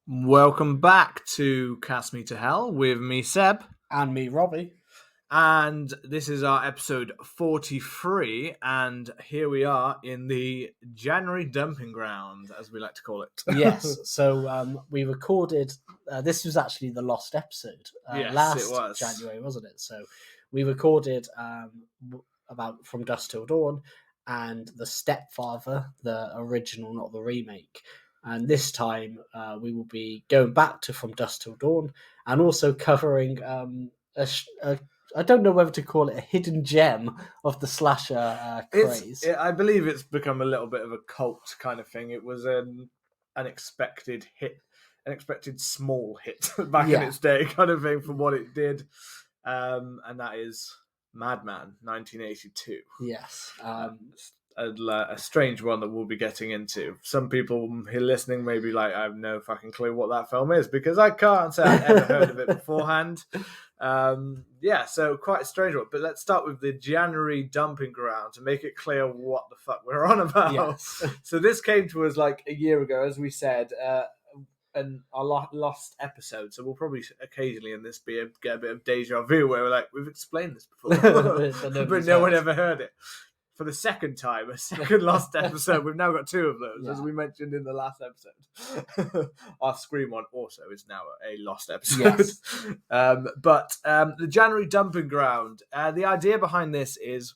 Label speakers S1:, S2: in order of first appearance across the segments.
S1: Welcome back to Cast Me to Hell with me, Seb.
S2: And me, Robbie.
S1: And this is our episode 43, and here we are in the January dumping ground, as we like to call it.
S2: Yes, so we recorded, this was actually the lost episode last January, wasn't it? So we recorded about From Dusk Till Dawn and The Stepfather, the original, not the remake. And this time we will be going back to From Dusk Till Dawn and also covering I don't know whether to call it a hidden gem of the slasher craze.
S1: I believe it's become a little bit of a cult kind of thing. It was an unexpected small hit back in its day kind of thing from what it did. And that is Madman, 1982.
S2: Yes.
S1: A strange one that we'll be getting into. Some people here listening may be like, I have no fucking clue what that film is, because I can't say I've ever heard of it beforehand. So quite a strange one. But let's start with the January dumping ground to make it clear what the fuck we're on about.
S2: Yes.
S1: So this came to us like a year ago, as we said, and our lost episode. So we'll probably occasionally in this get a bit of deja vu where we're like, we've explained this before, but no one ever heard it. For the second time, a second lost episode. We've now got two of those, as we mentioned in the last episode. Our Scream one also is now a lost episode.
S2: Yes.
S1: But the January dumping ground, the idea behind this is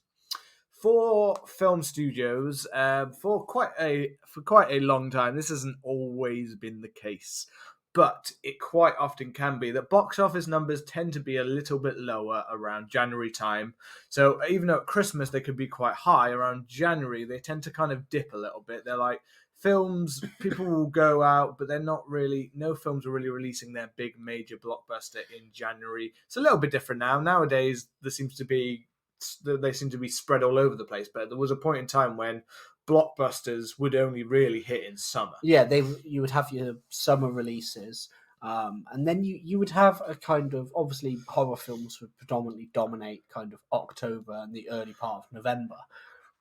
S1: for film studios, for quite a long time, this hasn't always been the case, but it quite often can be that box office numbers tend to be a little bit lower around January time. So even though at Christmas they could be quite high, around January they tend to kind of dip a little bit. They're like films, people will go out, but they're not really, no films are really releasing their big major blockbuster in January. It's a little bit different now. Nowadays they seem to be spread all over the place, but there was a point in time when blockbusters would only really hit in summer.
S2: Yeah, you would have your summer releases, and then you would have a kind of, obviously horror films would predominantly dominate kind of October and the early part of November,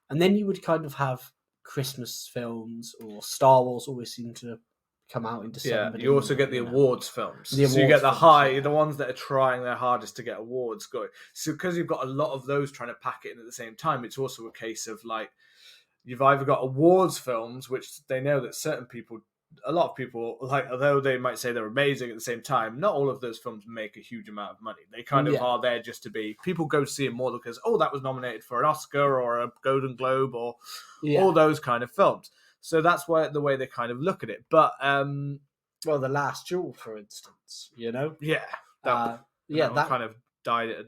S2: and then you would kind of have Christmas films, or Star Wars always seem to come out in December.
S1: Yeah, you also get the awards films. So you get the ones that are trying their hardest to get awards going. So because you've got a lot of those trying to pack it in at the same time, it's also a case of like, you've either got awards films, which they know that a lot of people, like, although they might say they're amazing at the same time, not all of those films make a huge amount of money. They kind of are there just to be, people go to see them more because, that was nominated for an Oscar or a Golden Globe or all those kind of films. So that's the way they kind of look at it. But,
S2: well, The Last Duel, for instance,
S1: Yeah. That kind of died a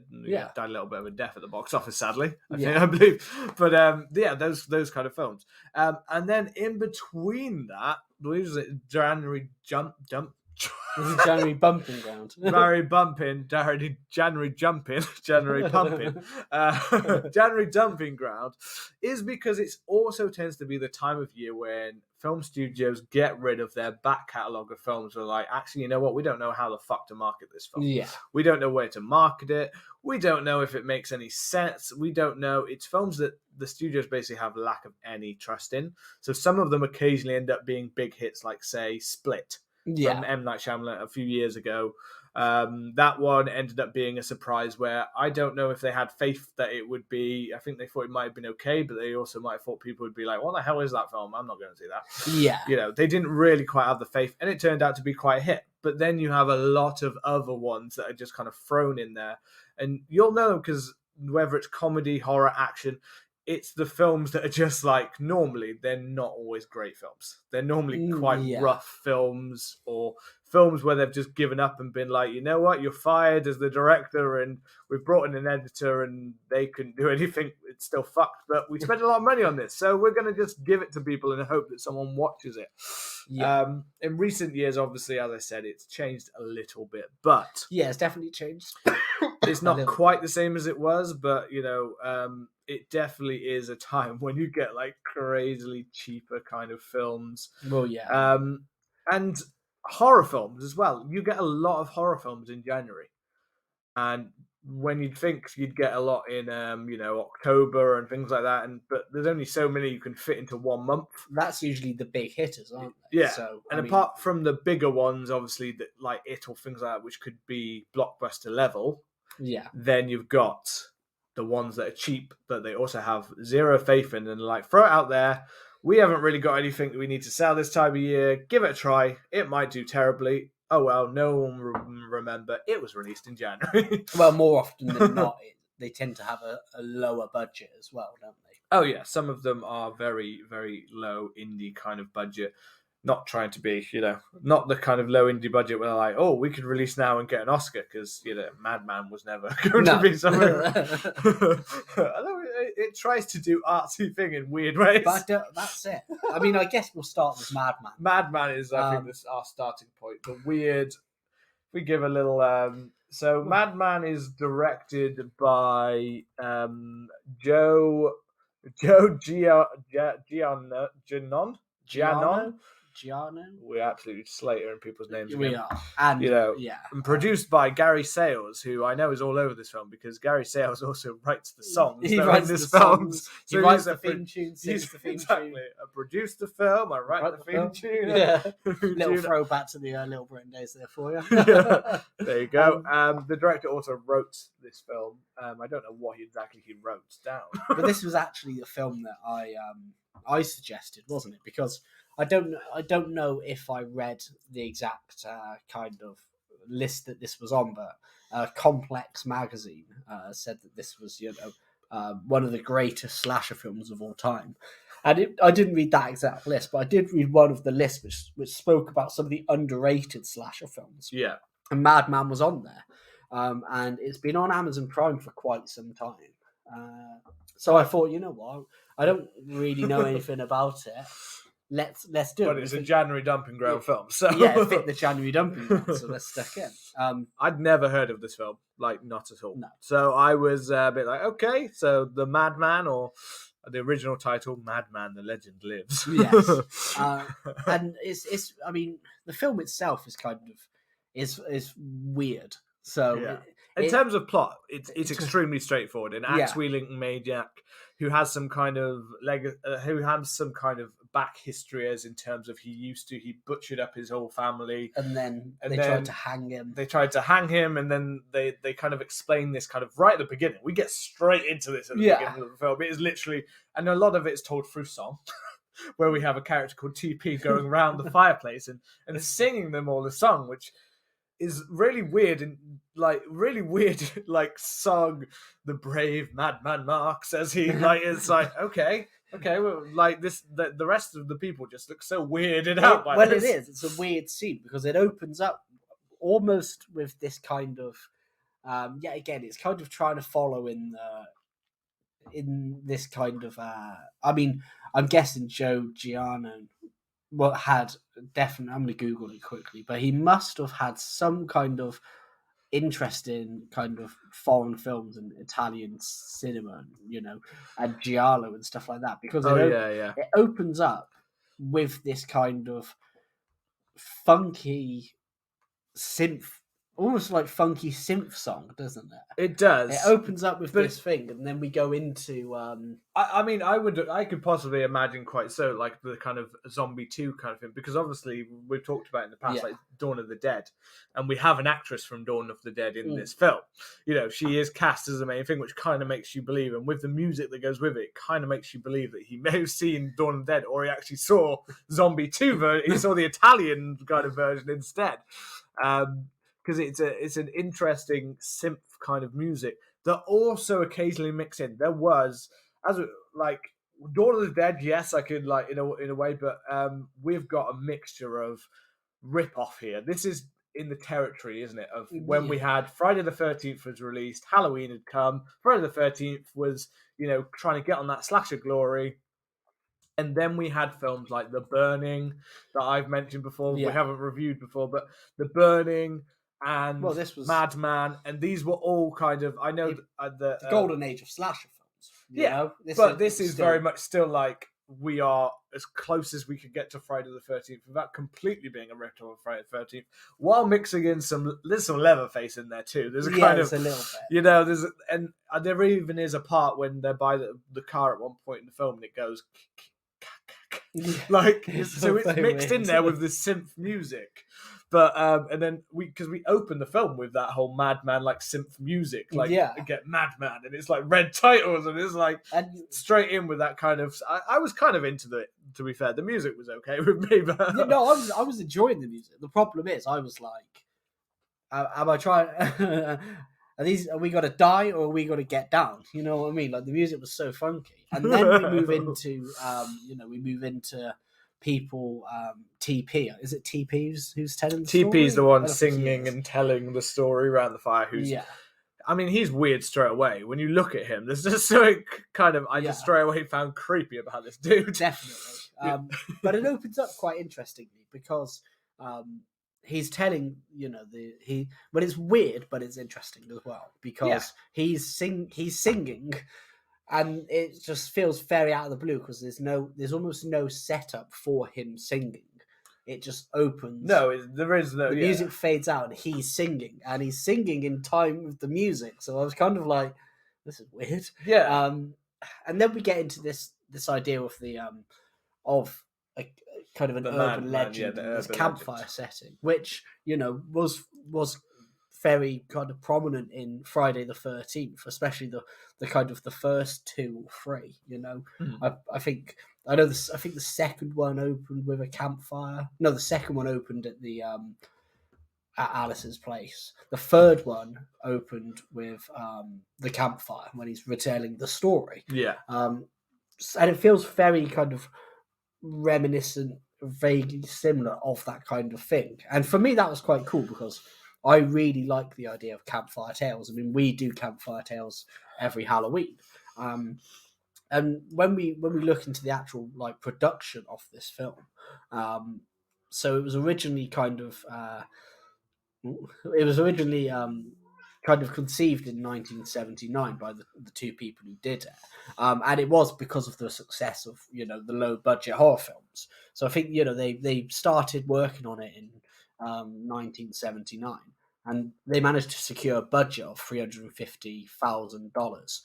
S1: little bit of a death at the box office, sadly, I believe. But those kind of films. And then in between that, I believe it was January
S2: January bumping ground.
S1: January pumping. January dumping ground is because it also tends to be the time of year when film studios get rid of their back catalogue of films. They're like, actually, you know what? We don't know how the fuck to market this film.
S2: Yeah.
S1: We don't know where to market it. We don't know if it makes any sense. We don't know. It's films that the studios basically have lack of any trust in. So some of them occasionally end up being big hits, like, say, Split. From M. Night Shyamalan a few years ago. That one ended up being a surprise where I don't know if they had faith that it would be. I think they thought it might have been okay, but they also might have thought people would be like, what the hell is that film? I'm not going to see that.
S2: Yeah.
S1: They didn't really quite have the faith, and it turned out to be quite a hit. But then you have a lot of other ones that are just kind of thrown in there. And you'll know, because whether it's comedy, horror, action, it's the films that are just like, normally they're not always great films. They're normally quite rough films, or films where they've just given up and been like, you know what, you're fired as the director and we've brought in an editor and they couldn't do anything. It's still fucked, but we spent a lot of money on this, so we're going to just give it to people and hope that someone watches it. In recent years, obviously, as I said, it's changed a little bit, but
S2: it's definitely changed.
S1: It's not quite the same as it was, but it definitely is a time when you get like crazily cheaper kind of films.
S2: Well, yeah.
S1: And horror films as well. You get a lot of horror films in January, and when you'd think you'd get a lot in October and things like that, but there's only so many you can fit into 1 month.
S2: That's usually the big hitters, aren't they?
S1: Yeah. So apart from the bigger ones, obviously, that like It or things like that, which could be blockbuster level.
S2: Yeah.
S1: Then you've got the ones that are cheap, but they also have zero faith in, and like, throw it out there. We haven't really got anything that we need to sell this time of year. Give it a try. It might do terribly. Oh well, no one will remember. It was released in January.
S2: Well, more often than not, they tend to have a lower budget as well, don't they?
S1: Oh yeah, some of them are very, very low indie kind of budget. Not trying to be, not the kind of low indie budget where they're like, oh, we could release now and get an Oscar, because, Madman was never going to be something. Although it tries to do artsy thing in weird ways.
S2: But that's it. I mean, I guess we'll start with Madman.
S1: Madman is, I think, our starting point. The weird, we give a little... So Madman is directed by Joe Giannon. We absolutely slate her in people's names.
S2: We
S1: again.
S2: are. And,
S1: and produced by Gary Sales, who I know is all over this film because Gary Sales also writes the songs.
S2: He writes the songs. He writes the theme tune, sings the theme tune.
S1: I produced the film, I write the theme tune.
S2: Yeah. Little throwback to the Little Britain days there for you.
S1: There you go. The director also wrote this film. I don't know what exactly he wrote down.
S2: But this was actually the film that I suggested, wasn't it? Because I don't know if I read the exact kind of list that this was on, but Complex magazine said that this was, one of the greatest slasher films of all time. And I didn't read that exact list, but I did read one of the lists which spoke about some of the underrated slasher films.
S1: Yeah.
S2: And Madman was on there. And it's been on Amazon Prime for quite some time. So I thought, you know what? I don't really know anything about it. Let's do it.
S1: But it's a January dumping ground film, so
S2: yeah, it fit the January dumping ground, so let's stick in.
S1: I'd never heard of this film, like not at all.
S2: No.
S1: So I was a bit like, okay, so the Madman, or the original title, Madman: The Legend Lives.
S2: Yes, and it's. I mean, the film itself is kind of is weird. So
S1: yeah. In terms of plot, it's extremely straightforward. An axe-wielding maniac who has some kind of back history, as in terms of he butchered up his whole family,
S2: and then they tried to hang him.
S1: They tried to hang him, and then they kind of explain this kind of right at the beginning. We get straight into this at the beginning of the film. It is literally, and a lot of it is told through song. Where we have a character called TP going around the fireplace and singing them all a song, which is really weird like sung the brave Madman Marz as he like it's like okay well, like this the rest of the people just look so weirded out by this.
S2: It is. It's a weird scene because it opens up almost with this kind of again it's kind of trying to follow in this kind of I mean I'm guessing Joe Gianno had definitely, I'm going to Google it quickly, but he must have had some kind of interest in kind of foreign films and Italian cinema, and giallo and stuff like that, because it opens up with this kind of funky synth, almost like funky synth song, doesn't it?
S1: It does.
S2: It opens up with this thing, and then we go into.
S1: I mean, I could possibly imagine quite so, like the kind of Zombie 2 kind of thing, because obviously we've talked about in the past, like Dawn of the Dead, and we have an actress from Dawn of the Dead in this film. She is cast as the main thing, which kind of makes you believe, and with the music that goes with it, kind of makes you believe that he may have seen Dawn of the Dead, or he actually saw Zombie 2 he saw the Italian kind of version instead. Because it's an interesting synth kind of music that also occasionally mix in. There was, like Dawn of the Dead, yes, I could like in a way, but we've got a mixture of rip off here. This is in the territory, isn't it, of when we had Friday the 13th was released, Halloween had come, Friday the 13th was, trying to get on that slasher glory. And then we had films like The Burning that I've mentioned before, we haven't reviewed before, but The Burning and
S2: this was
S1: Madman, and these were all kind of, I know
S2: the golden age of slasher films.
S1: This is very much still like we are as close as we could get to Friday the 13th without completely being a rip-off of Friday the 13th, while mixing in there's some Leatherface in there too. There's a kind of,
S2: a little bit.
S1: And there even is a part when they're by the car at one point in the film and it goes like, so it's mixed in there with the synth music. But and then because we open the film with that whole Madman like synth music, like get Madman, and it's like red titles, and it's like straight in with that kind of. I was kind of into it. To be fair, the music was okay with me, but
S2: I was enjoying the music. The problem is, I was like, am I trying? Are we got to die or are we got to get down? You know what I mean? Like the music was so funky, and then we move into people. TP, is it TP who's telling the story?
S1: TP's the one singing and telling the story around the fire. I mean, he's weird straight away. When you look at him, there's just something kind of just straight away found creepy about this dude.
S2: Definitely, but it opens up quite interestingly because. He's telling, but it's weird, but it's interesting as well because he's singing, and it just feels very out of the blue because there's almost no setup for him singing. It just opens.
S1: There is no.
S2: The music fades out, and he's singing in time with the music. So I was kind of like, this is weird.
S1: Yeah.
S2: And then we get into this idea of the of a kind of an urban legend, this campfire setting, which was very kind of prominent in Friday the 13th, especially the kind of the first 2 or 3. I think the second one opened with a campfire. No, the second one opened at the at Alice's place. The third one opened with the campfire when he's retelling the story.
S1: Yeah,
S2: and it feels very kind of reminiscent, vaguely similar of that kind of thing. And for me, that was quite cool because I really like the idea of campfire tales. I mean, we do campfire tales every Halloween. And when we look into the actual like production of this film, so it was originally kind of conceived in 1979 by the 2 people who did it, and it was because of the success of the low budget horror films. So I think they started working on it in 1979, and they managed to secure a budget of $350,000.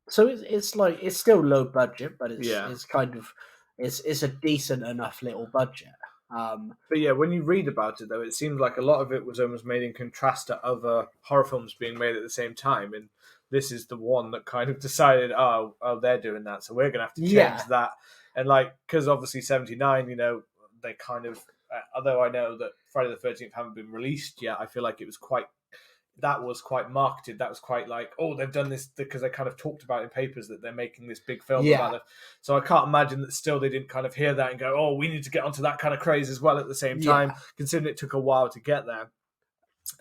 S2: So it's still low budget, but it's kind of it's a decent enough little budget.
S1: But yeah, when you read about it, though, it seems like a lot of it was almost made in contrast to other horror films being made at the same time. And this is the one that kind of decided, oh, they're doing that, so we're going to have to change that. And because obviously 79, they kind of, although I know that Friday the 13th haven't been released yet, I feel like it was quite marketed. That was quite like, oh, they've done this because they kind of talked about in papers that they're making this big film about it. So I can't imagine that still they didn't kind of hear that and go, oh, we need to get onto that kind of craze as well at the same time, considering it took a while to get there.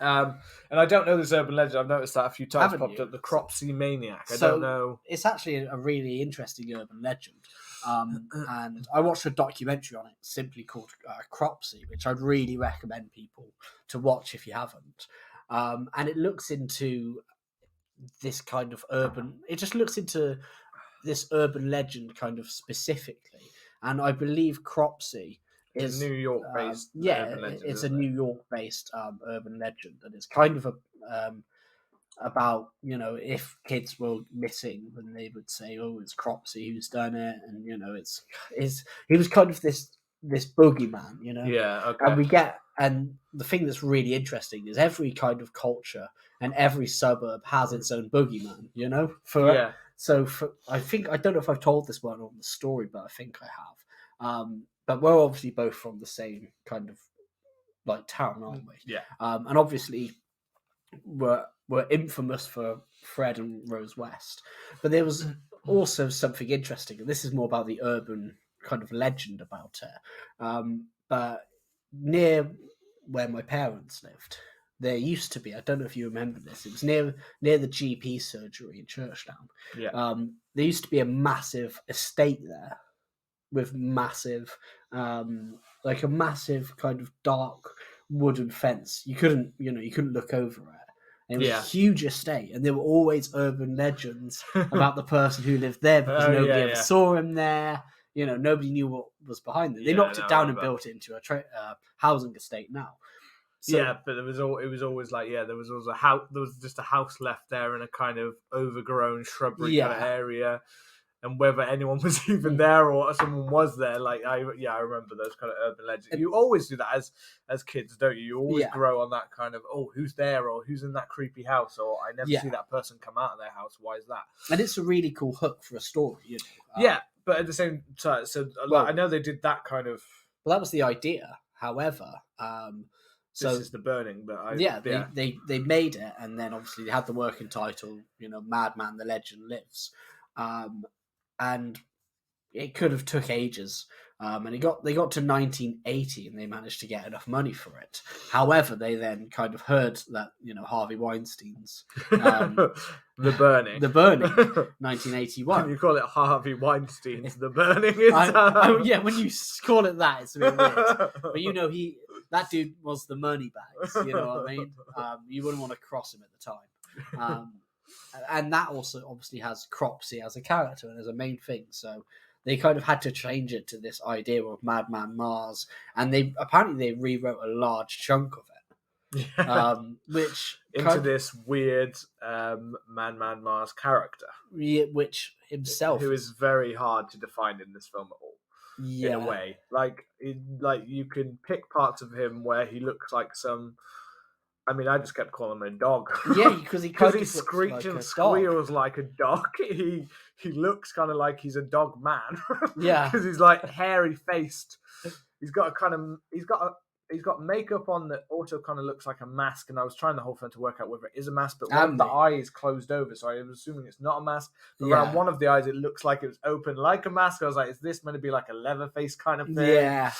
S1: And I don't know this urban legend. I've noticed that a few times popped up, the Cropsey Maniac. I don't know.
S2: It's actually a really interesting urban legend. And I watched a documentary on it simply called Cropsey, which I'd really recommend people to watch if you haven't. And it looks into this kind of this urban legend kind of specifically. And I believe Cropsey is
S1: New York-based.
S2: It's a New York-based urban legend, and it's kind of about if kids were missing, then they would say, "Oh, it's Cropsey who's done it," and he was kind of this boogeyman,
S1: Yeah, okay.
S2: And the thing that's really interesting is every kind of culture and every suburb has its own boogeyman, So I don't know if I've told this one on the story, but I think I have. But we're obviously both from the same kind of like town, aren't we?
S1: Yeah.
S2: And obviously we're infamous for Fred and Rose West. But there was also something interesting, and this is more about the urban kind of legend about it. But near where my parents lived, there used to be, I don't know if you remember this, it was near the GP surgery in Churchtown.
S1: Yeah.
S2: There used to be a massive estate there with massive, like a massive kind of dark wooden fence. You couldn't look over it. And it was a huge estate, and there were always urban legends about the person who lived there because nobody ever saw him there. Nobody knew what was behind it. They knocked it down and built it into a housing estate now. So,
S1: but it was always like there was always a house. There was just a house left there in a kind of overgrown shrubbery kind of area, and whether anyone was even there or someone was there, like I remember those kind of urban legends. You always do that as kids, don't you? You always grow on that kind of who's there or who's in that creepy house or I never see that person come out of their house. Why is that?
S2: And it's a really cool hook for a story,
S1: but at the same time, so I know they did that kind of.
S2: Well, that was the idea. However,
S1: this is the burning, but
S2: they made it, and then obviously they had the working title, Madman, the Legend Lives, and it could have took ages, and they got to 1980, and they managed to get enough money for it. However, they then kind of heard that Harvey Weinstein's
S1: The Burning,
S2: 1981.
S1: You call it Harvey Weinstein's The Burning. Is
S2: when you call it that, it's a bit weird. But that dude was the money bags. You know what I mean? You wouldn't want to cross him at the time. And that also obviously has Cropsey as a character and as a main thing. So they kind of had to change it to this idea of Madman Marz, and they rewrote a large chunk of it, which
S1: into this weird Madman Marz character,
S2: which himself,
S1: who is very hard to define in this film at all. In a way, like you can pick parts of him where he looks like some. I mean, I just kept calling him a dog.
S2: Yeah, because he
S1: screeches and squeals like a dog. He looks kind of like he's a dog man.
S2: Yeah,
S1: because he's like hairy faced. He's got makeup on that also kind of looks like a mask. And I was trying the whole film to work out whether it is a mask, but one of the eyes closed over, so I was assuming it's not a mask. But around one of the eyes, it looks like it was open like a mask. I was like, is this meant to be like a Leatherface kind of thing?
S2: Yeah,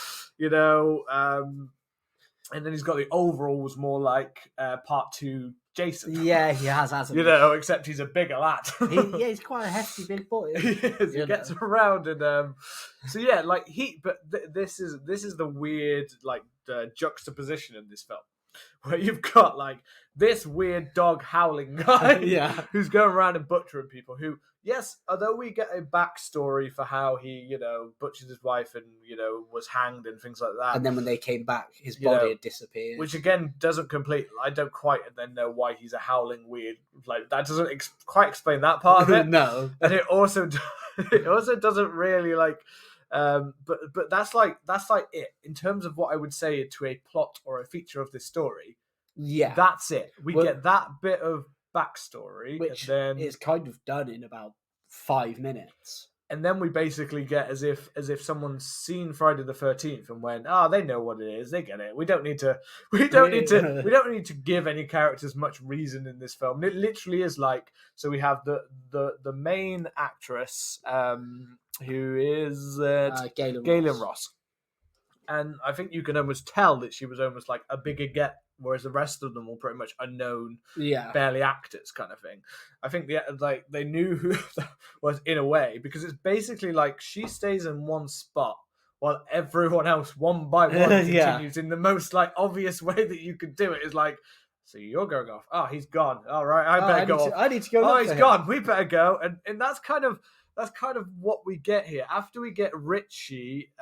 S1: And then he's got the overalls more like part 2 Jason.
S2: Yeah, he has, hasn't he?
S1: Except he's a bigger lad.
S2: He's quite a hefty big boy.
S1: He is. He gets around and this is the weird juxtaposition in this film, where you've got like this weird dog howling guy, who's going around and butchering people. Who, yes, although we get a backstory for how he, butchered his wife and was hanged and things like that.
S2: And then when they came back, his body had disappeared.
S1: Which again doesn't complete. I don't quite then know why he's a howling weird. Like that doesn't quite explain that part of it.
S2: No,
S1: and it also doesn't really like. But that's like it in terms of what I would say to a plot or a feature of this story.
S2: Yeah,
S1: that's it. We get that bit of backstory,
S2: which
S1: then
S2: is kind of done in about 5 minutes,
S1: and then we basically get as if someone's seen Friday the 13th and went, they know what it is, they get it. We don't need to give any characters much reason in this film. It literally is like, so we have the main actress, who is Galen Ross. And I think you can almost tell that she was almost like a bigger get, whereas the rest of them were pretty much unknown, barely actors kind of thing. I think they knew who that was in a way, because it's basically like she stays in one spot while everyone else one by one continues in the most like obvious way that you could do it. Is like, so you're going off. Oh, he's gone. All right, I better go.
S2: I need to go.
S1: Oh, he's gone. We better go. And that's kind of what we get here. After we get Richie,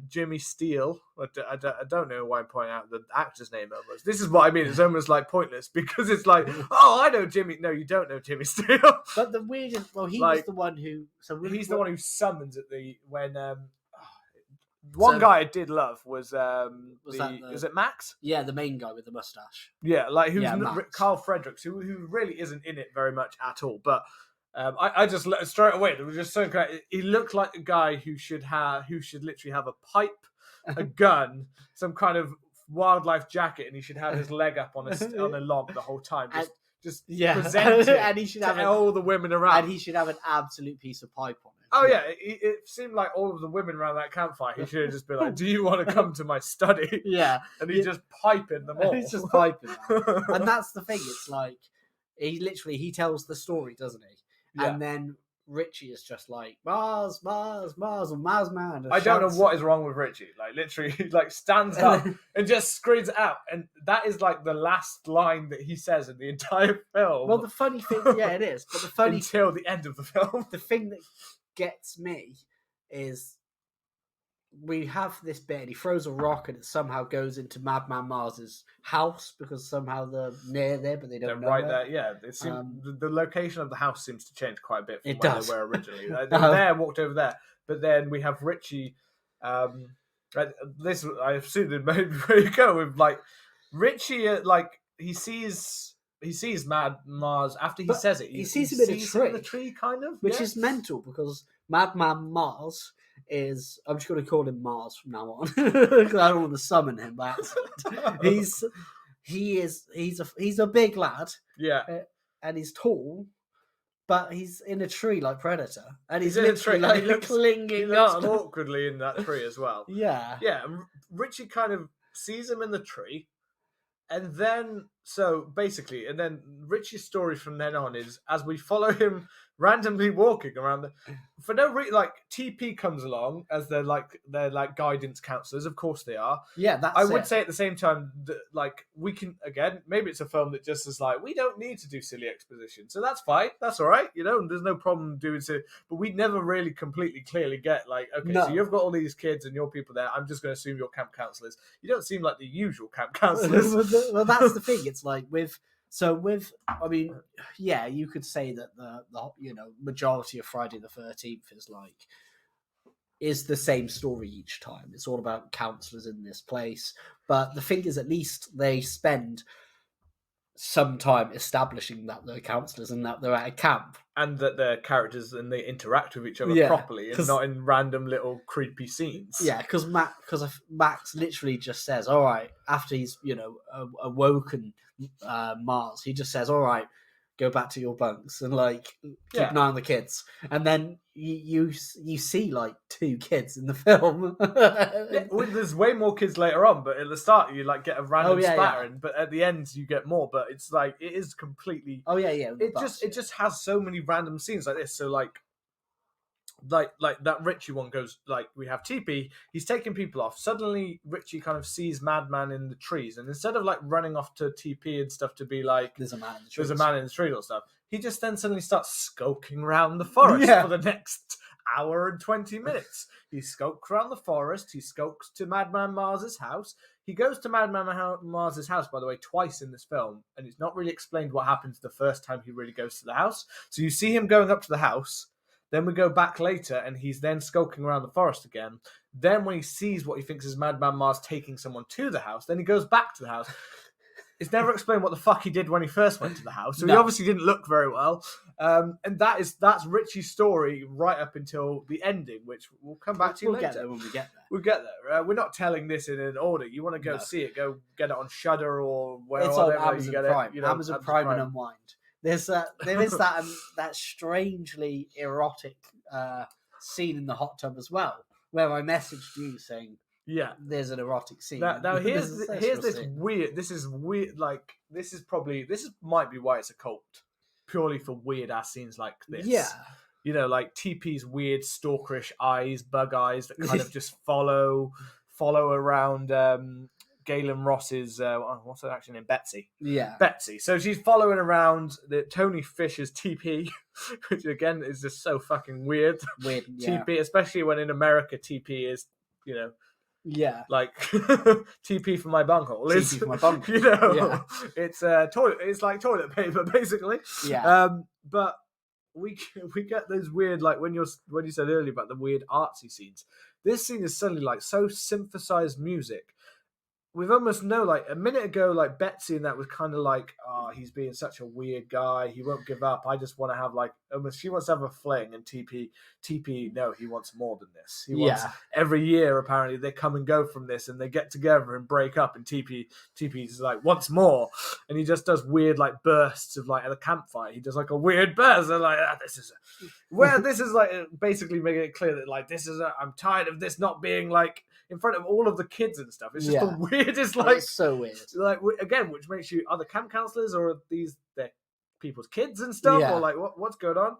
S1: Jimmy Steele. I don't know why I'm pointing out the actor's name almost. This is what I mean. It's almost like pointless, because it's like, I know Jimmy. No, you don't know Jimmy Steele.
S2: But the weirdest, he was the one who. So
S1: he's the one who summons at when. One guy I did love was is it Max?
S2: Yeah, the main guy with the mustache.
S1: Yeah, like who's Carl Fredericks, who really isn't in it very much at all, but. I just straight away. There was just so great. He looked like a guy who should literally have a pipe, a gun, some kind of wildlife jacket, and he should have his leg up on a log the whole time, just present it
S2: and he should have
S1: all the women around.
S2: And he should have an absolute piece of pipe on it.
S1: Oh, yeah. It seemed like all of the women around that campfire, he should have just been like, do you want to come to my study?
S2: Yeah.
S1: And he's just piping them all.
S2: He's just piping them. And that's the thing. It's like, he tells the story, doesn't he? Yeah. And then Richie is just like, Marz, or Marsman.
S1: I don't know what is wrong with Richie. Like, literally, he like stands up and just screams it out. And that is like the last line that he says in the entire film.
S2: Well, the funny thing, yeah, it is. But the funny
S1: until the end of the film.
S2: The thing that gets me is we have this bit and he throws a rock and it somehow goes into Madman Marz's house because somehow they're near there, but they don't know
S1: right
S2: it.
S1: there. Yeah, it the location of the house seems to change quite a bit from
S2: where
S1: they were originally. They're walked over there, but then we have Richie. This I assume where you go with like Richie. He sees Mad Marz after he says it.
S2: He sees him in
S1: a tree, kind of,
S2: which is mental because Madman Marz is, I'm just going to call him Marz from now on because I don't want to summon him by accident. He's a big lad, and he's tall, but he's in a tree like Predator, and he's in a tree like clinging on
S1: awkwardly in that tree as well.
S2: Yeah.
S1: And Richie kind of sees him in the tree. And then, and then Richie's story from then on is as we follow him randomly walking around for no reason, like TP comes along as they're like guidance counselors. Of course they are.
S2: Yeah,
S1: I would say at the same time that like we can again, maybe it's a film that just is like we don't need to do silly exposition, so that's fine, that's all right. There's no problem doing so. But we never really completely clearly get like, okay, so you've got all these kids and your people there. I'm just going to assume you're camp counselors. You don't seem like the usual camp counselors.
S2: Well, that's the thing. It's like I mean, yeah, you could say that the majority of Friday the 13th is the same story each time. It's all about counselors in this place. But the thing is, at least they spend some time establishing that they're counselors and that they're at a camp.
S1: And that they're characters and they interact with each other properly and not in random little creepy scenes.
S2: Yeah, because Max literally just says, all right, after he's, awoken Marz, he just says, all right, go back to your bunks and keep an eye on the kids. And then you see like 2 kids in the film.
S1: There's way more kids later on, but at the start you get a random spattering, but at the end you get more. But it's like it is completely.
S2: Oh yeah.
S1: It just has so many random scenes like this. So like that Richie one goes we have TP, he's taking people off. Suddenly Richie kind of sees Madman in the trees, and instead of running off to TP and stuff to be like there's a man in the tree or stuff, he just then suddenly starts skulking around the forest for the next hour and 20 minutes. He skulks around the forest, he skulks to Madman Marz's house. He goes to Madman Marz's house, by the way, twice in this film, and it's not really explained what happens the first time he really goes to the house. So you see him going up to the house. Then we go back later, and he's then skulking around the forest again. Then when he sees what he thinks is Madman Marz taking someone to the house, then he goes back to the house. It's never explained what the fuck he did when he first went to the house. So he obviously didn't look very well. And that's Richie's story right up until the ending, which we'll come back to later.
S2: We'll get there when we get there.
S1: We'll get there. We're not telling this in an order. You want to go see it, go get it on Shudder or wherever.
S2: It's on Amazon Prime. Amazon Prime and Unwind. There is that strangely erotic scene in the hot tub as well, where I messaged you saying, "Yeah, there's an erotic scene."
S1: Now here's this scene. Weird. This is weird. This might be why it's a cult, purely for weird ass scenes like this.
S2: Yeah,
S1: TP's weird stalkerish eyes, bug eyes that kind of just follow around. Galen Ross's what's her actual name? Betsy.
S2: Yeah,
S1: Betsy. So she's following around Tony Fisher's TP, which again is just so fucking weird.
S2: Weird, yeah.
S1: TP, especially when in America TP is, like TP for my bunghole.
S2: TP for my bunghole.
S1: It's toilet. It's like toilet paper basically.
S2: Yeah.
S1: But we get those weird when you said earlier about the weird artsy scenes. This scene is suddenly so synthesized music. We've almost a minute ago, Betsy and that was kind of he's being such a weird guy. He won't give up. I just want to have she wants to have a fling, and TP, no, he wants more than this. He wants every year. Apparently, they come and go from this, and they get together and break up. And TP's like wants more, and he just does weird like bursts of like at a campfire. He does like a weird burst, and like this is like basically making it clear that like I'm tired of this not being like in front of all of the kids and stuff. It's just the weirdest, like
S2: it's so weird.
S1: Like again, which makes you are the camp counselors or are these their people's kids and stuff, or like what's going on?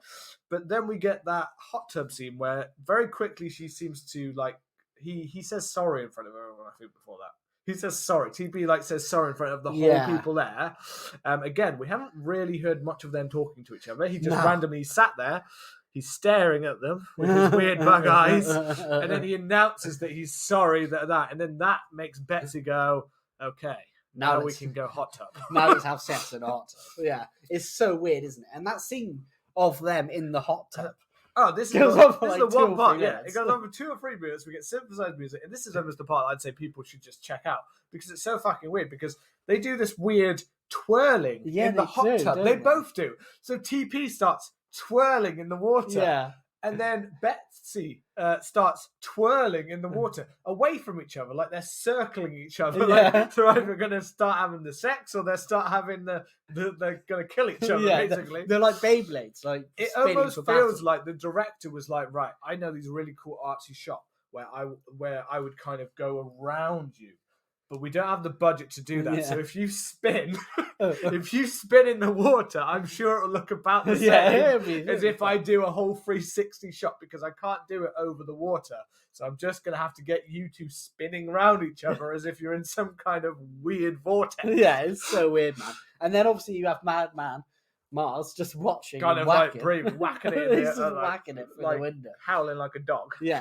S1: But then we get that hot tub scene where very quickly she seems to like he says sorry in front of everyone. I think before that. He says sorry. TP like says sorry in front of the whole people there. Again, we haven't really heard much of them talking to each other. He just randomly sat there. He's staring at them with his weird bug eyes, and then he announces that he's sorry that, and then that makes Betsy go, "Okay, now we can go hot tub.
S2: Now let's have sex in a hot tub." Yeah, it's so weird, isn't it? And that scene of them in the hot tub.
S1: Oh, this is the one part. Yeah, it goes on for 2 or 3 minutes. We get synthesized music, and this is almost the part I'd say people should just check out because it's so fucking weird. Because they do this weird twirling in the hot tub. They both do. So TP starts twirling in the water, and then Betsy starts twirling in the water away from each other, like they're circling each other. Like they're either going to start having the sex or they start having they're going to kill each other. Basically,
S2: they're like Beyblades. Like
S1: it almost feels like the director was like, right, I know these really cool artsy shot where I would kind of go around you. But we don't have the budget to do that. So if you spin in the water, I'm sure it'll look about the same as if I do a whole 360 shot because I can't do it over the water. So I'm just going to have to get you two spinning around each other as if you're in some kind of weird vortex.
S2: Yeah, it's so weird, man. And then obviously you have Madman Marz just watching,
S1: kind of like whacking it.
S2: He's just whacking it through the window,
S1: howling like a dog.
S2: Yeah,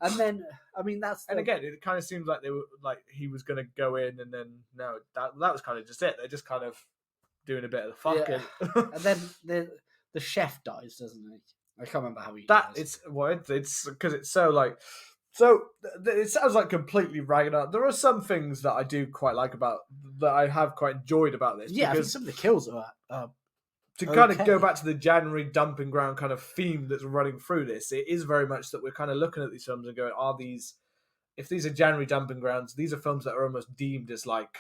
S2: and then I mean
S1: and again, it kind of seems like they were like he was going to go in, and then no, that was kind of just it. They're just kind of doing a bit of the fucking.
S2: Yeah. And then the chef dies, doesn't he? I can't remember how he.
S1: It's because it's so like. So it sounds like completely ragging up. There are some things that I do quite like about that I have quite enjoyed about this.
S2: Yeah, because some of the kills are.
S1: To kind of go back to the January dumping ground kind of theme that's running through this, it is very much that we're kind of looking at these films and going, if these are January dumping grounds, these are films that are almost deemed as like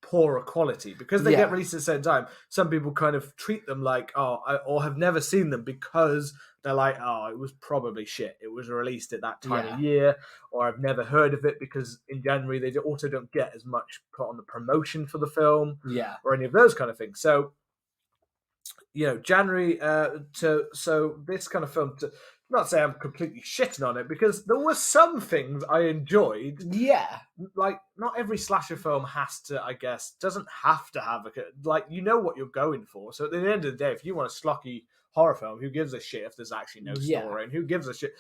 S1: poorer quality because they get released at the same time. Some people kind of treat them like, or have never seen them because they're like, it was probably shit. It was released at that time of year, or I've never heard of it because in January they also don't get as much put on the promotion for the film, or any of those kind of things. So, January, so this kind of film, not say I'm completely shitting on it, because there were some things I enjoyed.
S2: Yeah.
S1: Like, not every slasher film doesn't have to have what you're going for. So at the end of the day, if you want a schlocky horror film, who gives a shit if there's actually no story, and who gives a shit?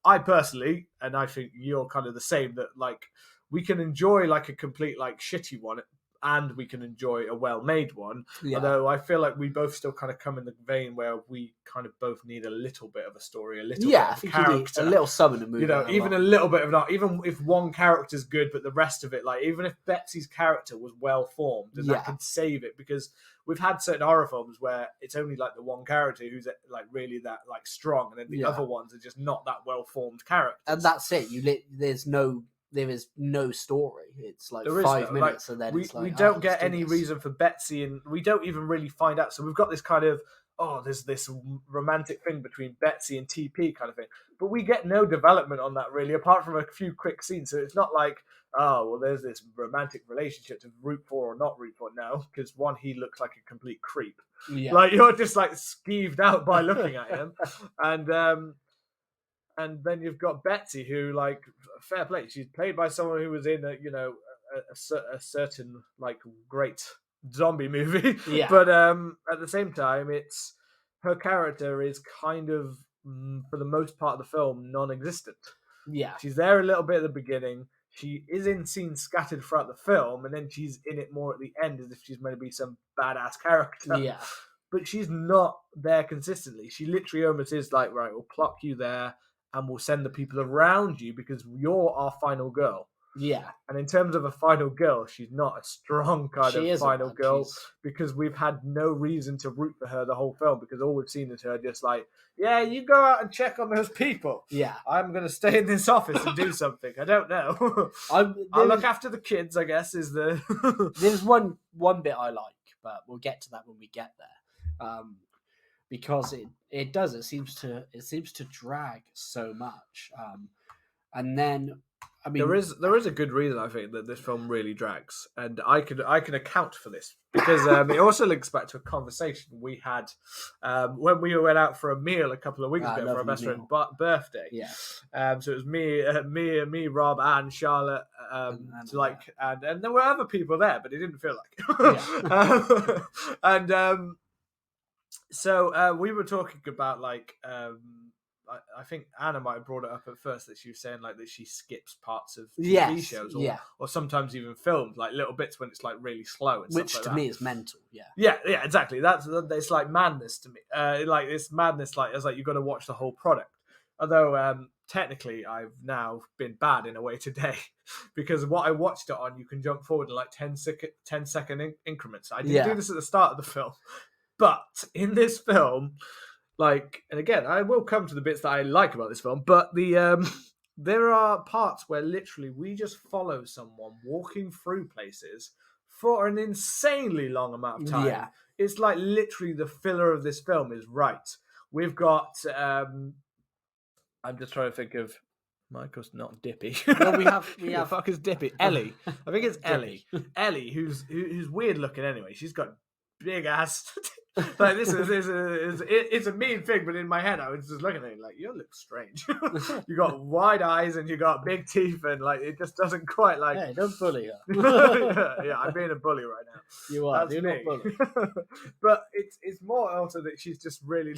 S1: I personally, and I think you're kind of the same, that like, we can enjoy like a complete like shitty one, and we can enjoy a well-made one. Although I feel like we both still kind of come in the vein where we kind of both need a little bit of a story, a little bit of character,
S2: a little sum in the movie.
S1: Even a little bit of even if one character's good, but the rest of it, like even if Betsy's character was well formed, then that could save it, because we've had certain horror films where it's only like the one character who's like really that like strong, and then the other ones are just not that well formed characters.
S2: And that's it. There is no story. It's like 5 minutes, and then
S1: we don't get any reason for Betsy, and we don't even really find out. So we've got this kind of there's this romantic thing between Betsy and TP kind of thing, but we get no development on that really, apart from a few quick scenes. So it's not like there's this romantic relationship to root for or not root for now, because one, he looks like a complete creep. Like you're just like skeeved out by looking at him, and then you've got Betsy, who, like, fair play, she's played by someone who was in a certain like great zombie movie. But at the same time, it's her character is kind of for the most part of the film non-existent. She's there a little bit at the beginning. She is in scenes scattered throughout the film, and then she's in it more at the end as if she's meant to be some badass character. But she's not there consistently. She literally almost is like, right, we'll plop you there, and we'll send the people around you because you're our final girl.
S2: Yeah.
S1: And in terms of a final girl, she's not a strong kind of final girl because we've had no reason to root for her the whole film because all we've seen is her just like, yeah, you go out and check on those people.
S2: Yeah.
S1: I'm going to stay in this office and do something. I don't know. I'll look after the kids, I guess, is the...
S2: There's one bit I like, but we'll get to that when we get there. Because it seems to drag so much. And then, I mean,
S1: there is a good reason I think that this film really drags, and I can account for this because it also links back to a conversation we had when we went out for a meal a couple of weeks ago for our best friend's birthday.
S2: Yeah.
S1: So it was me, Rob, and Charlotte, and there were other people there, but it didn't feel like it. Yeah. So we were talking about like. I think Anna might have brought it up at first that she was saying like that she skips parts of TV shows or sometimes even films, like little bits when it's like really slow and
S2: which
S1: stuff like
S2: to
S1: that.
S2: me is mental.
S1: Yeah, exactly. It's like madness to me. Like it's madness. Like it's like you've got to watch the whole product. Although technically I've now been bad in a way today because what I watched it on, you can jump forward in like 10-second increments. I didn't do this at the start of the film, but in this film. Like, and again, I will come to the bits that I like about this film, but there are parts where literally we just follow someone walking through places for an insanely long amount of time.
S2: Yeah.
S1: It's like literally the filler of this film is right. We've got, I'm just trying to think of, Michael's not Dippy.
S2: Well, we have.
S1: Who the fuck is Dippy? Ellie. I think it's Ellie. Ellie, who's weird looking anyway. She's got big ass. Like this it's a mean thing, but in my head I was just looking at it like, you look strange. You got wide eyes and you got big teeth, and like it just doesn't quite like.
S2: Hey, don't bully her.
S1: yeah, I'm being a bully right now.
S2: You are.
S1: That's
S2: You're
S1: me.
S2: not bully.
S1: But it's more also that she's just really.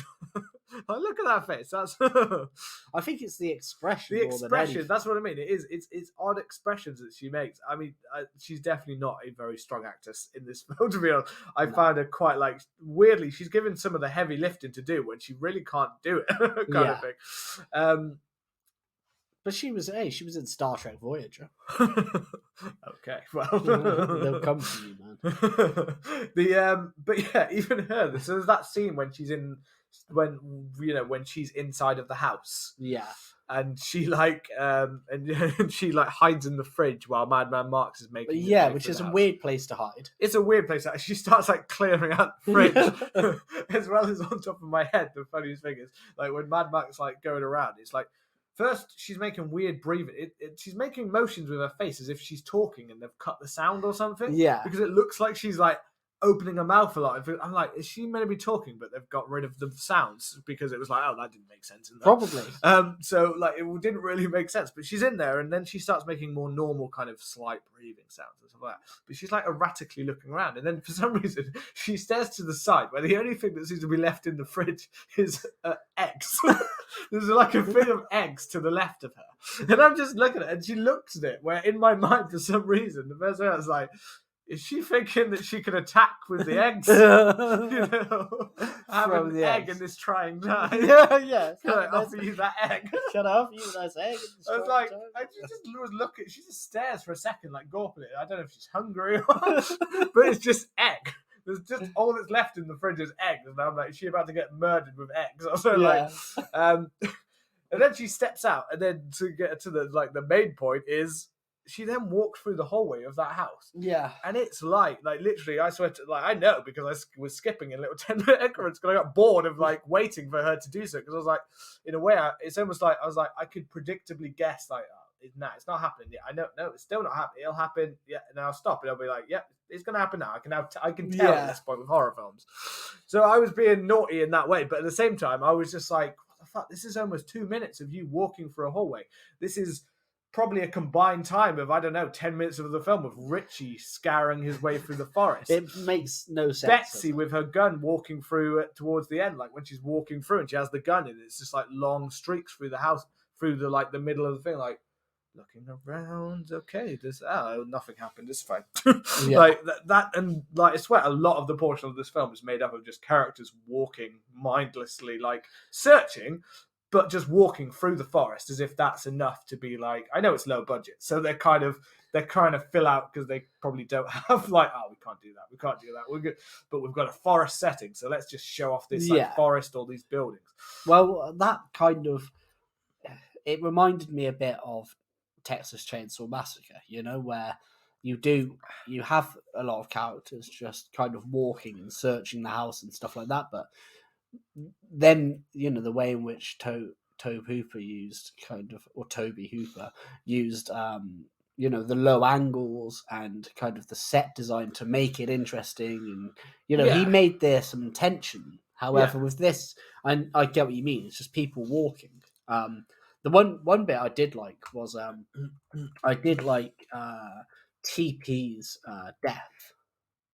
S1: Oh, look at that face. That's.
S2: I think it's the expression.
S1: The expression. That's what I mean. It is. It's odd expressions that she makes. I mean, she's definitely not a very strong actress in this film. To be honest, I found her quite like weirdly. She's given some of the heavy lifting to do when she really can't do it, kind of thing.
S2: But she was in Star Trek Voyager.
S1: Okay, well,
S2: they'll come to you, man.
S1: But yeah, even her. So there's that scene when she's when she's inside of the house.
S2: Yeah.
S1: And she like and she like hides in the fridge while Madman Marz is making.
S2: Yeah, which is a weird place to hide.
S1: It's a weird place. She starts like clearing out the fridge, as well as on top of my head. The funniest thing is like when Mad Max like going around. It's like first she's making weird breathing. She's making motions with her face as if she's talking, and they've cut the sound or something.
S2: Yeah,
S1: because it looks like she's like opening her mouth a lot. I'm like, is she meant to be talking? But they've got rid of the sounds because it was like, oh, that didn't make sense in there.
S2: Probably.
S1: So like it didn't really make sense. But she's in there, and then she starts making more normal kind of slight breathing sounds and stuff like that. But she's like erratically looking around, and then for some reason she stares to the side where the only thing that seems to be left in the fridge is eggs. There's like a thing of eggs to the left of her, and I'm just looking at it, and she looks at it. Where in my mind, for some reason, the first thing I was like, is she thinking that she can attack with the eggs? You know, have an egg in this trying time.
S2: Yeah.
S1: Can I offer you that egg?
S2: Can I offer you a nice egg?
S1: I was like, she just was looking. She just stares for a second, like gawping at it. I don't know if she's hungry, but it's just egg. There's just all that's left in the fridge is eggs, and I'm like, is she about to get murdered with eggs? Also, like, and then she steps out, and then to get to the main point is. She then walked through the hallway of that house.
S2: Yeah.
S1: And it's like literally, I swear to, I know because I was skipping in little 10-minute increments because I got bored of waiting for her to do so. Because I was like, in a way, it's almost like, I was like, I could predictably guess it's not happening yet. I know, no, it's still not happening. It'll happen. Yeah. And I'll stop and I'll be like, yeah, it's going to happen now. I can tell at this point with horror films. So I was being naughty in that way. But at the same time, I was just like, what the fuck? This is almost 2 minutes of you walking through a hallway. This is probably a combined time of, 10 minutes of the film of Richie scouring his way through the forest.
S2: It makes no sense.
S1: Betsy with her gun walking through towards the end, like when she's walking through and she has the gun and it's just like long streaks through the house, through the middle of the thing, like looking around. Okay, nothing happened. It's fine.
S2: Yeah.
S1: Like that, and like I swear, a lot of the portion of this film is made up of just characters walking mindlessly, like searching. but just walking through the forest as if that's enough to be like, I know it's low budget, so they're kind of fill out because they probably don't have like, oh, we can't do that, we're good, but we've got a forest setting, so let's just show off this like forest, all these buildings.
S2: Well, that kind of, it reminded me a bit of Texas Chainsaw Massacre, where you have a lot of characters just kind of walking and searching the house and stuff like that, but then the way in which Tobe Hooper used Toby Hooper used the low angles and kind of the set design to make it interesting, and he made there some tension. However, with this, I get what you mean. It's just people walking. The one bit I did like was I did like TP's death.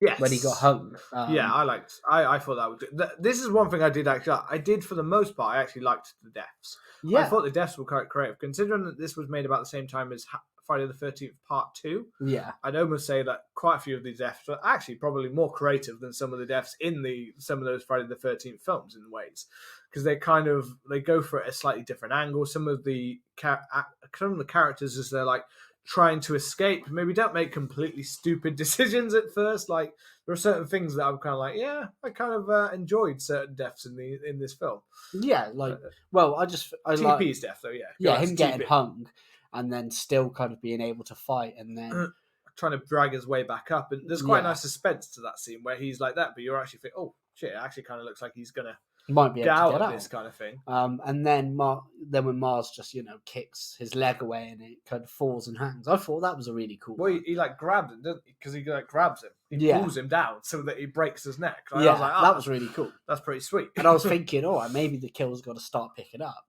S1: Yes.
S2: When he got hung.
S1: I thought that was good. This is one thing I did actually. I did for the most part. I actually liked the deaths. Yeah. I thought the deaths were quite creative, considering that this was made about the same time as Friday the 13th Part 2.
S2: Yeah.
S1: I'd almost say that quite a few of these deaths are actually probably more creative than some of the deaths in some of those Friday the 13th films in ways. Because they go for it a slightly different angle. Some of the characters, as they're like trying to escape, maybe don't make completely stupid decisions at first. Like, there are certain things that I'm kind of like, yeah, I kind of enjoyed certain deaths in this film.
S2: Yeah, like, I
S1: TP's death though,
S2: him getting hung and then still kind of being able to fight and then
S1: trying to drag his way back up. And there's quite a nice suspense to that scene where he's like that, but you're actually thinking, oh shit, it actually kind of looks like he's gonna
S2: might be able to get out
S1: of this kind of thing.
S2: And then when Marz just kicks his leg away and it kind of falls and hangs, I thought that was a really cool.
S1: Well, he like grabbed him, doesn't he? Because he like grabs him, he pulls him down so that he breaks his neck.
S2: Like, I was like, that was really cool.
S1: That's pretty sweet.
S2: And I was thinking, maybe the kill's got to start picking up.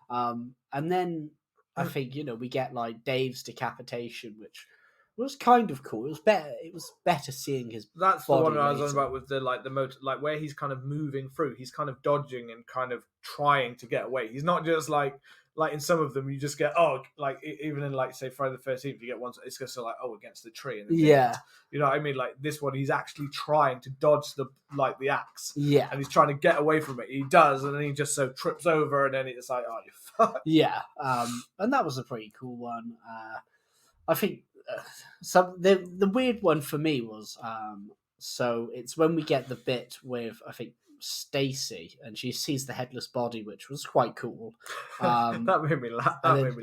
S2: And then I think we get like Dave's decapitation, which was kind of cool. It was better seeing his.
S1: That's the one I was on about with the motor, like where he's kind of moving through. He's kind of dodging and kind of trying to get away. He's not just like in some of them you just get like even in like say Friday the 13th you get one it's just like against the tree and you know what I mean. Like this one he's actually trying to dodge the axe.
S2: Yeah,
S1: and he's trying to get away from it. He does, and then he just so trips over, and then it's like you fuck.
S2: Yeah, and that was a pretty cool one. I think. The weird one for me was so it's when we get the bit with I think Stacy and she sees the headless body, which was quite cool.
S1: That made me laugh.
S2: It made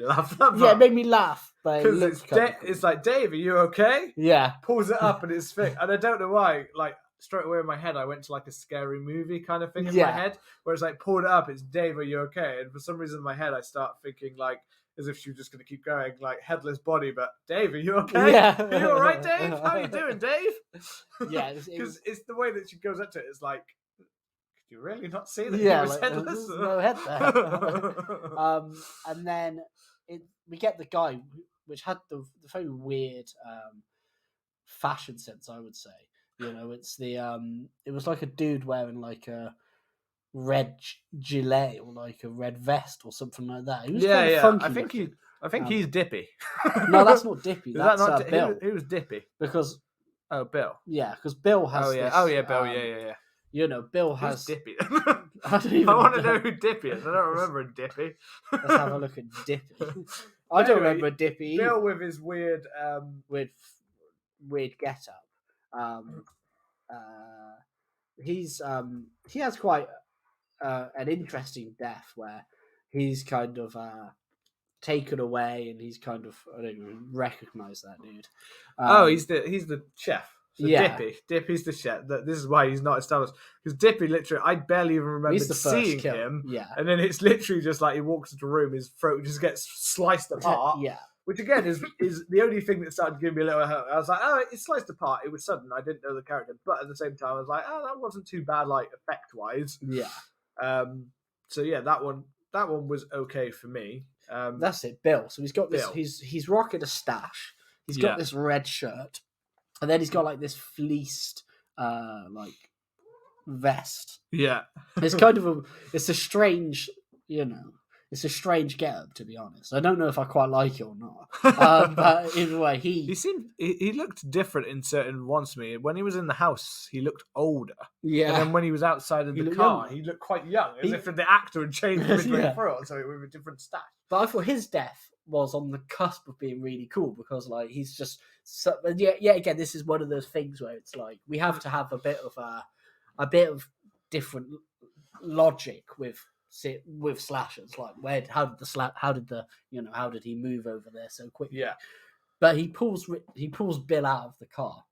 S2: me laugh. But
S1: it's like, Dave, are you okay?
S2: Yeah,
S1: pulls it up and it's thick, and I don't know why. Like straight away in my head, I went to like a scary movie kind of thing in my head, where it's like pulled it up. It's Dave, are you okay? And for some reason in my head, I start thinking like. As if she was just going to keep going, like headless body. But Dave, are you okay?
S2: Yeah.
S1: Are you all right, Dave? How are you doing, Dave?
S2: Yeah,
S1: because it's the way that she goes up to it. It's like, could you really not see that he was headless?
S2: There's no head there. And then we get the guy, which had the very weird fashion sense, I would say. It's it was like a dude wearing like a red gilet or like a red vest or something like that. He was kind of funky.
S1: I think he's Dippy.
S2: No, that's not Dippy. That's
S1: not
S2: Bill.
S1: Who was Dippy?
S2: Because
S1: Bill.
S2: Yeah, because Bill has.
S1: Bill. Yeah.
S2: Bill has.
S1: Who's Dippy?
S2: I
S1: want to know who Dippy is. I don't remember Dippy.
S2: Let's have a look at Dippy. I don't remember Dippy.
S1: Bill with his weird
S2: get up. He has quite an interesting death where he's kind of taken away and he's kind of I don't even recognize that dude.
S1: He's the chef. So Dippy's the chef. This is why he's not established, because Dippy literally I barely even remember seeing him.
S2: Yeah,
S1: and then it's literally just like he walks into a room, his throat just gets sliced apart.
S2: Yeah.
S1: Which again is the only thing that started to give me a little hope. I was like, it's sliced apart. It was sudden. I didn't know the character, but at the same time, I was like, that wasn't too bad, like effect wise.
S2: Yeah.
S1: So yeah, that one was okay for me.
S2: That's it, Bill. So he's got this. He's rocking a stash. He's got this red shirt, and then he's got like this fleeced like vest.
S1: Yeah,
S2: It's kind of it's a strange, It's a strange get-up, to be honest. I don't know if I quite like it or not. But either way,
S1: he looked different in certain ones to me. When he was in the house, he looked older.
S2: Yeah.
S1: And then when he was outside in the car, he looked quite young, as if the actor had changed midway through it, so with a different stash.
S2: But I thought his death was on the cusp of being really cool because, like, he's just so. Yeah. Again, this is one of those things where it's like we have to have a bit of different logic with slashers. Like, how did he move over there so quickly?
S1: Yeah.
S2: But he pulls Bill out of the car,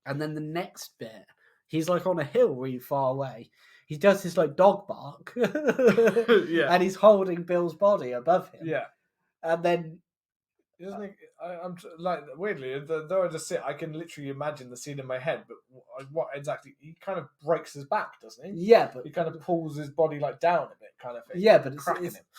S2: and then the next bit, he's like on a hill really far away. He does this like dog bark, and he's holding Bill's body above him.
S1: Yeah,
S2: and then
S1: isn't it? I'm like weirdly, though I just sit, I can literally imagine the scene in my head. But what exactly? He kind of breaks his back, doesn't he?
S2: Yeah, but
S1: he kind of pulls his body like down a bit, kind of thing.
S2: Yeah, but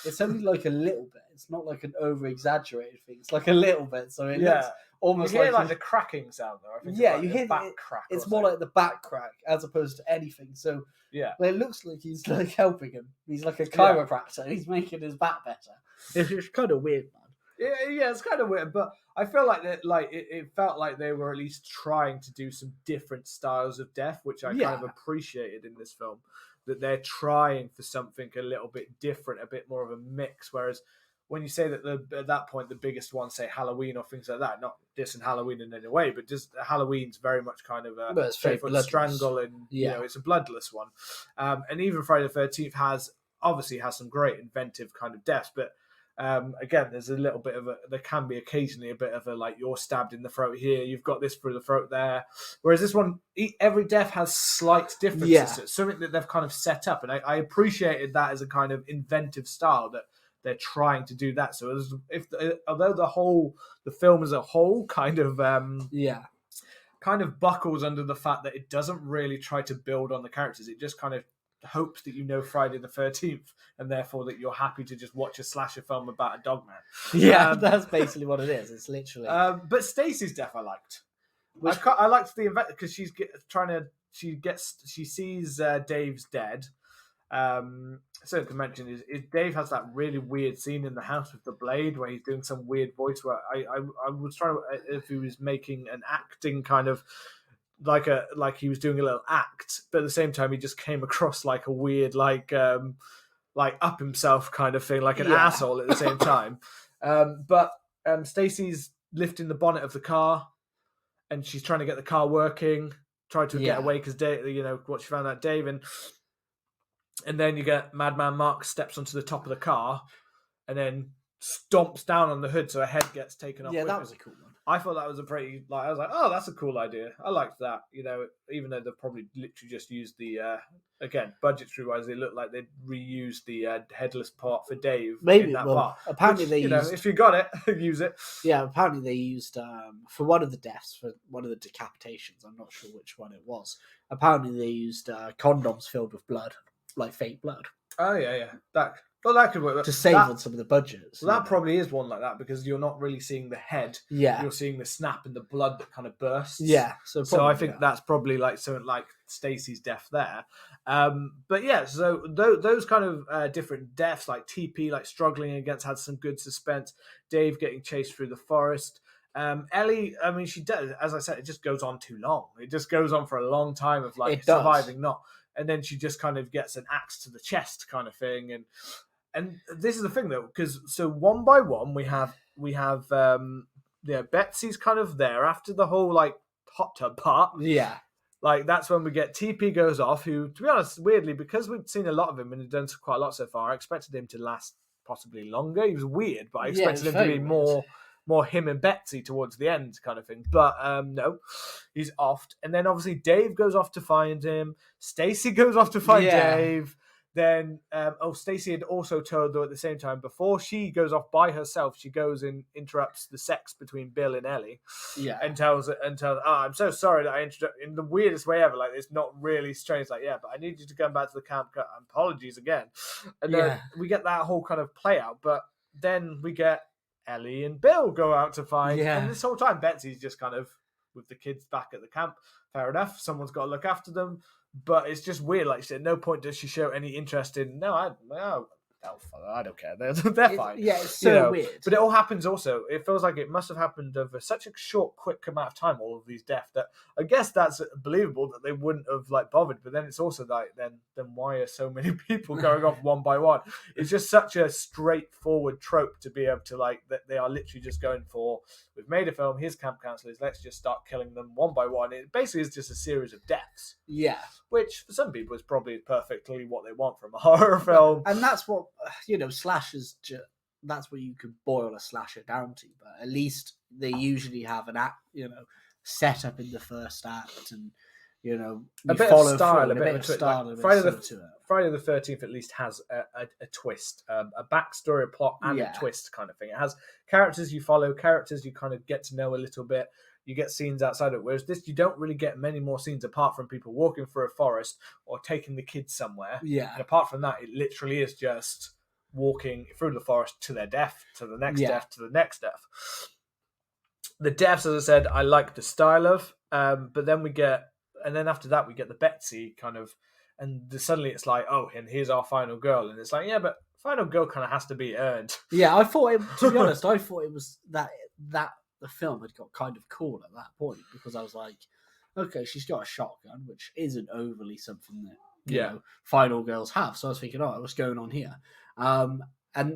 S2: it's only like a little bit. It's not like an over exaggerated thing. It's like a little bit, so it looks almost
S1: you hear like the cracking sound though. I think
S2: you hear the back crack. It's more like the back crack as opposed to anything. So it looks like he's like helping him. He's like a chiropractor. He's making his back better. It's kind of weird, man.
S1: Yeah, it's kind of weird, but I feel like that, like it felt like they were at least trying to do some different styles of death, which I kind of appreciated in this film. That they're trying for something a little bit different, a bit more of a mix. Whereas when you say that at that point the biggest ones, say Halloween or things like that, not dissing Halloween in any way, but just Halloween's very much kind of a straightforward strangle, and it's a bloodless one. And even Friday the 13th has some great inventive kind of deaths, but again, there's a little bit of there can be occasionally a bit of a, like, you're stabbed in the throat here, you've got this through the throat there. Whereas this one, every death has slight differences. Yeah. So it's something that they've kind of set up. And I appreciated that as a kind of inventive style that they're trying to do that. So although the film as a whole kind of buckles under the fact that it doesn't really try to build on the characters, it just kind of hopes that you know Friday the 13th and therefore that you're happy to just watch a slasher film about a dog man.
S2: Yeah, that's basically what it is. It's literally.
S1: But Stacey's death I liked. I liked the event because she sees Dave's dead. So to mention is Dave has that really weird scene in the house with the blade where he's doing some weird voice where I was trying to, if he was making an acting kind of like he was doing a little act, but at the same time he just came across like a weird like up himself kind of thing, like an asshole at the same time. But Stacey's lifting the bonnet of the car and she's trying to get the car working, trying to get away because Dave, what she found out, Dave, and then you get Madman Marz steps onto the top of the car and then stomps down on the hood so her head gets taken off.
S2: Yeah, that was a cool one.
S1: I thought that was a pretty, I was like, oh, that's a cool idea. I liked that, even though they've probably literally just used the, again, budgetary wise, it looked like they'd reused the headless part for Dave.
S2: Maybe,
S1: in that part.
S2: Apparently they used...
S1: if you got it, use it.
S2: Yeah, apparently they used, for one of the deaths, for one of the decapitations, I'm not sure which one it was, apparently they used condoms filled with blood, like fake blood.
S1: Oh, yeah. That could work.
S2: To save on some of the budgets.
S1: Well, that probably is one like that because you're not really seeing the head.
S2: Yeah.
S1: You're seeing the snap and the blood that kind of bursts.
S2: Yeah.
S1: So I think that's probably like something like Stacey's death there. But yeah, so those kind of different deaths, like TP, like struggling against, had some good suspense. Dave getting chased through the forest. Ellie, I mean, she does, as I said, it just goes on too long. It just goes on for a long time of like surviving, and then she just kind of gets an axe to the chest kind of thing. And this is the thing though, because so one by one we have Betsy's kind of there after the whole like hot tub part.
S2: Yeah.
S1: Like that's when we get TP goes off, who, to be honest, weirdly, because we've seen a lot of him and he's done quite a lot so far, I expected him to last possibly longer. He was weird, but I expected him to be more him and Betsy towards the end kind of thing. But no, he's off. And then obviously Dave goes off to find him. Stacey goes off to find Dave. Then, Stacey had also told, though, at the same time, before she goes off by herself, she goes and interrupts the sex between Bill and Ellie.
S2: Yeah.
S1: And tells I'm so sorry that I interrupted in the weirdest way ever. Like, it's not really strange. Like, yeah, but I need you to come back to the camp. Apologies again. And then we get that whole kind of play out. But then we get Ellie and Bill go out to find. Yeah. And this whole time, Betsy's just kind of with the kids back at the camp. Fair enough. Someone's got to look after them. But it's just weird. Like she said, at no point does she show any interest in. No, I don't care. They're fine.
S2: Yeah, it's so weird.
S1: But it all happens also. It feels like it must have happened over such a short, quick amount of time, all of these deaths, that I guess that's believable that they wouldn't have like bothered. But then it's also like, then why are so many people going off one by one? It's just such a straightforward trope to be able to like, that they are literally just going for, we've made a film, here's camp counselors, let's just start killing them one by one. It basically is just a series of deaths.
S2: Yeah.
S1: Which for some people is probably perfectly what they want from a horror film.
S2: And that's what, slashers, that's what you could boil a slasher down to. But at least they usually have an act, set up in the first act, and,
S1: a bit of style,
S2: a bit of style.
S1: Like Friday the 13th at least has a twist, a backstory, a plot, and a twist kind of thing. It has characters you follow, characters you kind of get to know a little bit. You get scenes outside of it, whereas this, you don't really get many more scenes apart from people walking through a forest or taking the kids somewhere.
S2: Yeah.
S1: And apart from that, it literally is just walking through the forest to their death, to the next death, to the next death. The deaths, as I said, I like the style of, but then after that we get the Betsy kind of, and suddenly it's like, oh, and here's our final girl, and it's like, yeah, but final girl kind of has to be earned.
S2: Yeah, to be honest, I thought it was that the film had got kind of cool at that point, because I was like, okay, she's got a shotgun, which isn't overly something that you know final girls have. So I was thinking, oh, what's going on here? And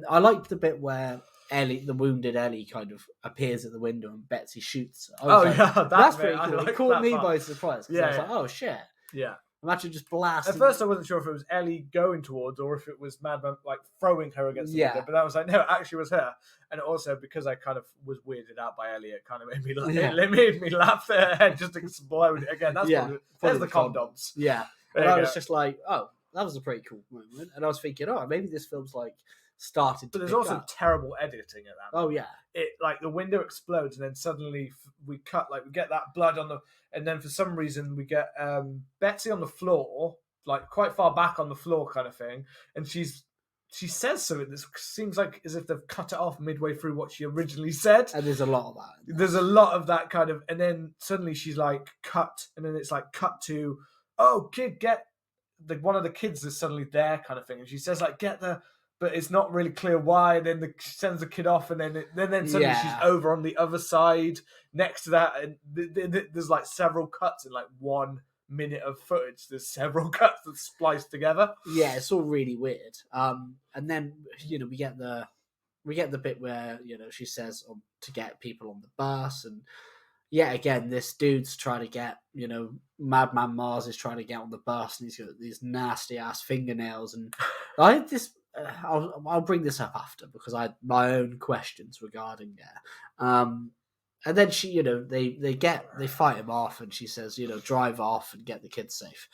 S2: I liked the bit where Ellie, the wounded Ellie, kind of appears at the window and Betsy shoots her. That's pretty cool. It caught me by surprise. I was like, oh shit.
S1: Yeah.
S2: Imagine just blasting.
S1: At first, I wasn't sure if it was Ellie going towards or if it was Madman like throwing her against the window. But I was like, no, it actually was her. And also because I kind of was weirded out by Ellie, it kind of made me laugh. It made me laugh. Her head just exploded again. That's there's the condoms.
S2: Yeah, and I was just like, oh, that was a pretty cool moment. And I was thinking, oh, maybe this film's like started.
S1: But there's also terrible editing at that moment.
S2: Oh yeah,
S1: it like the window explodes and then suddenly we cut, like we get that blood on the, and then for some reason we get Betsy on the floor, like quite far back on the floor kind of thing, and she says something that seems like as if they've cut it off midway through what she originally said.
S2: And there's a lot of that.
S1: There's a lot of that kind of, and then suddenly she's like cut, and then it's like cut to, oh kid, get one of the kids is suddenly there kind of thing, and she says like get the. But it's not really clear why. And then she sends the kid off, and then suddenly she's over on the other side next to that, and there's like several cuts in like 1 minute of footage. There's several cuts that spliced together.
S2: Yeah, it's all really weird. And then we get the bit where she says to get people on the bus, and again this dude's trying to get Madman Marz is trying to get on the bus, and he's got these nasty ass fingernails, and I had this. I'll bring this up after because I had my own questions regarding it. And then she, they fight him off, and she says, drive off and get the kids safe.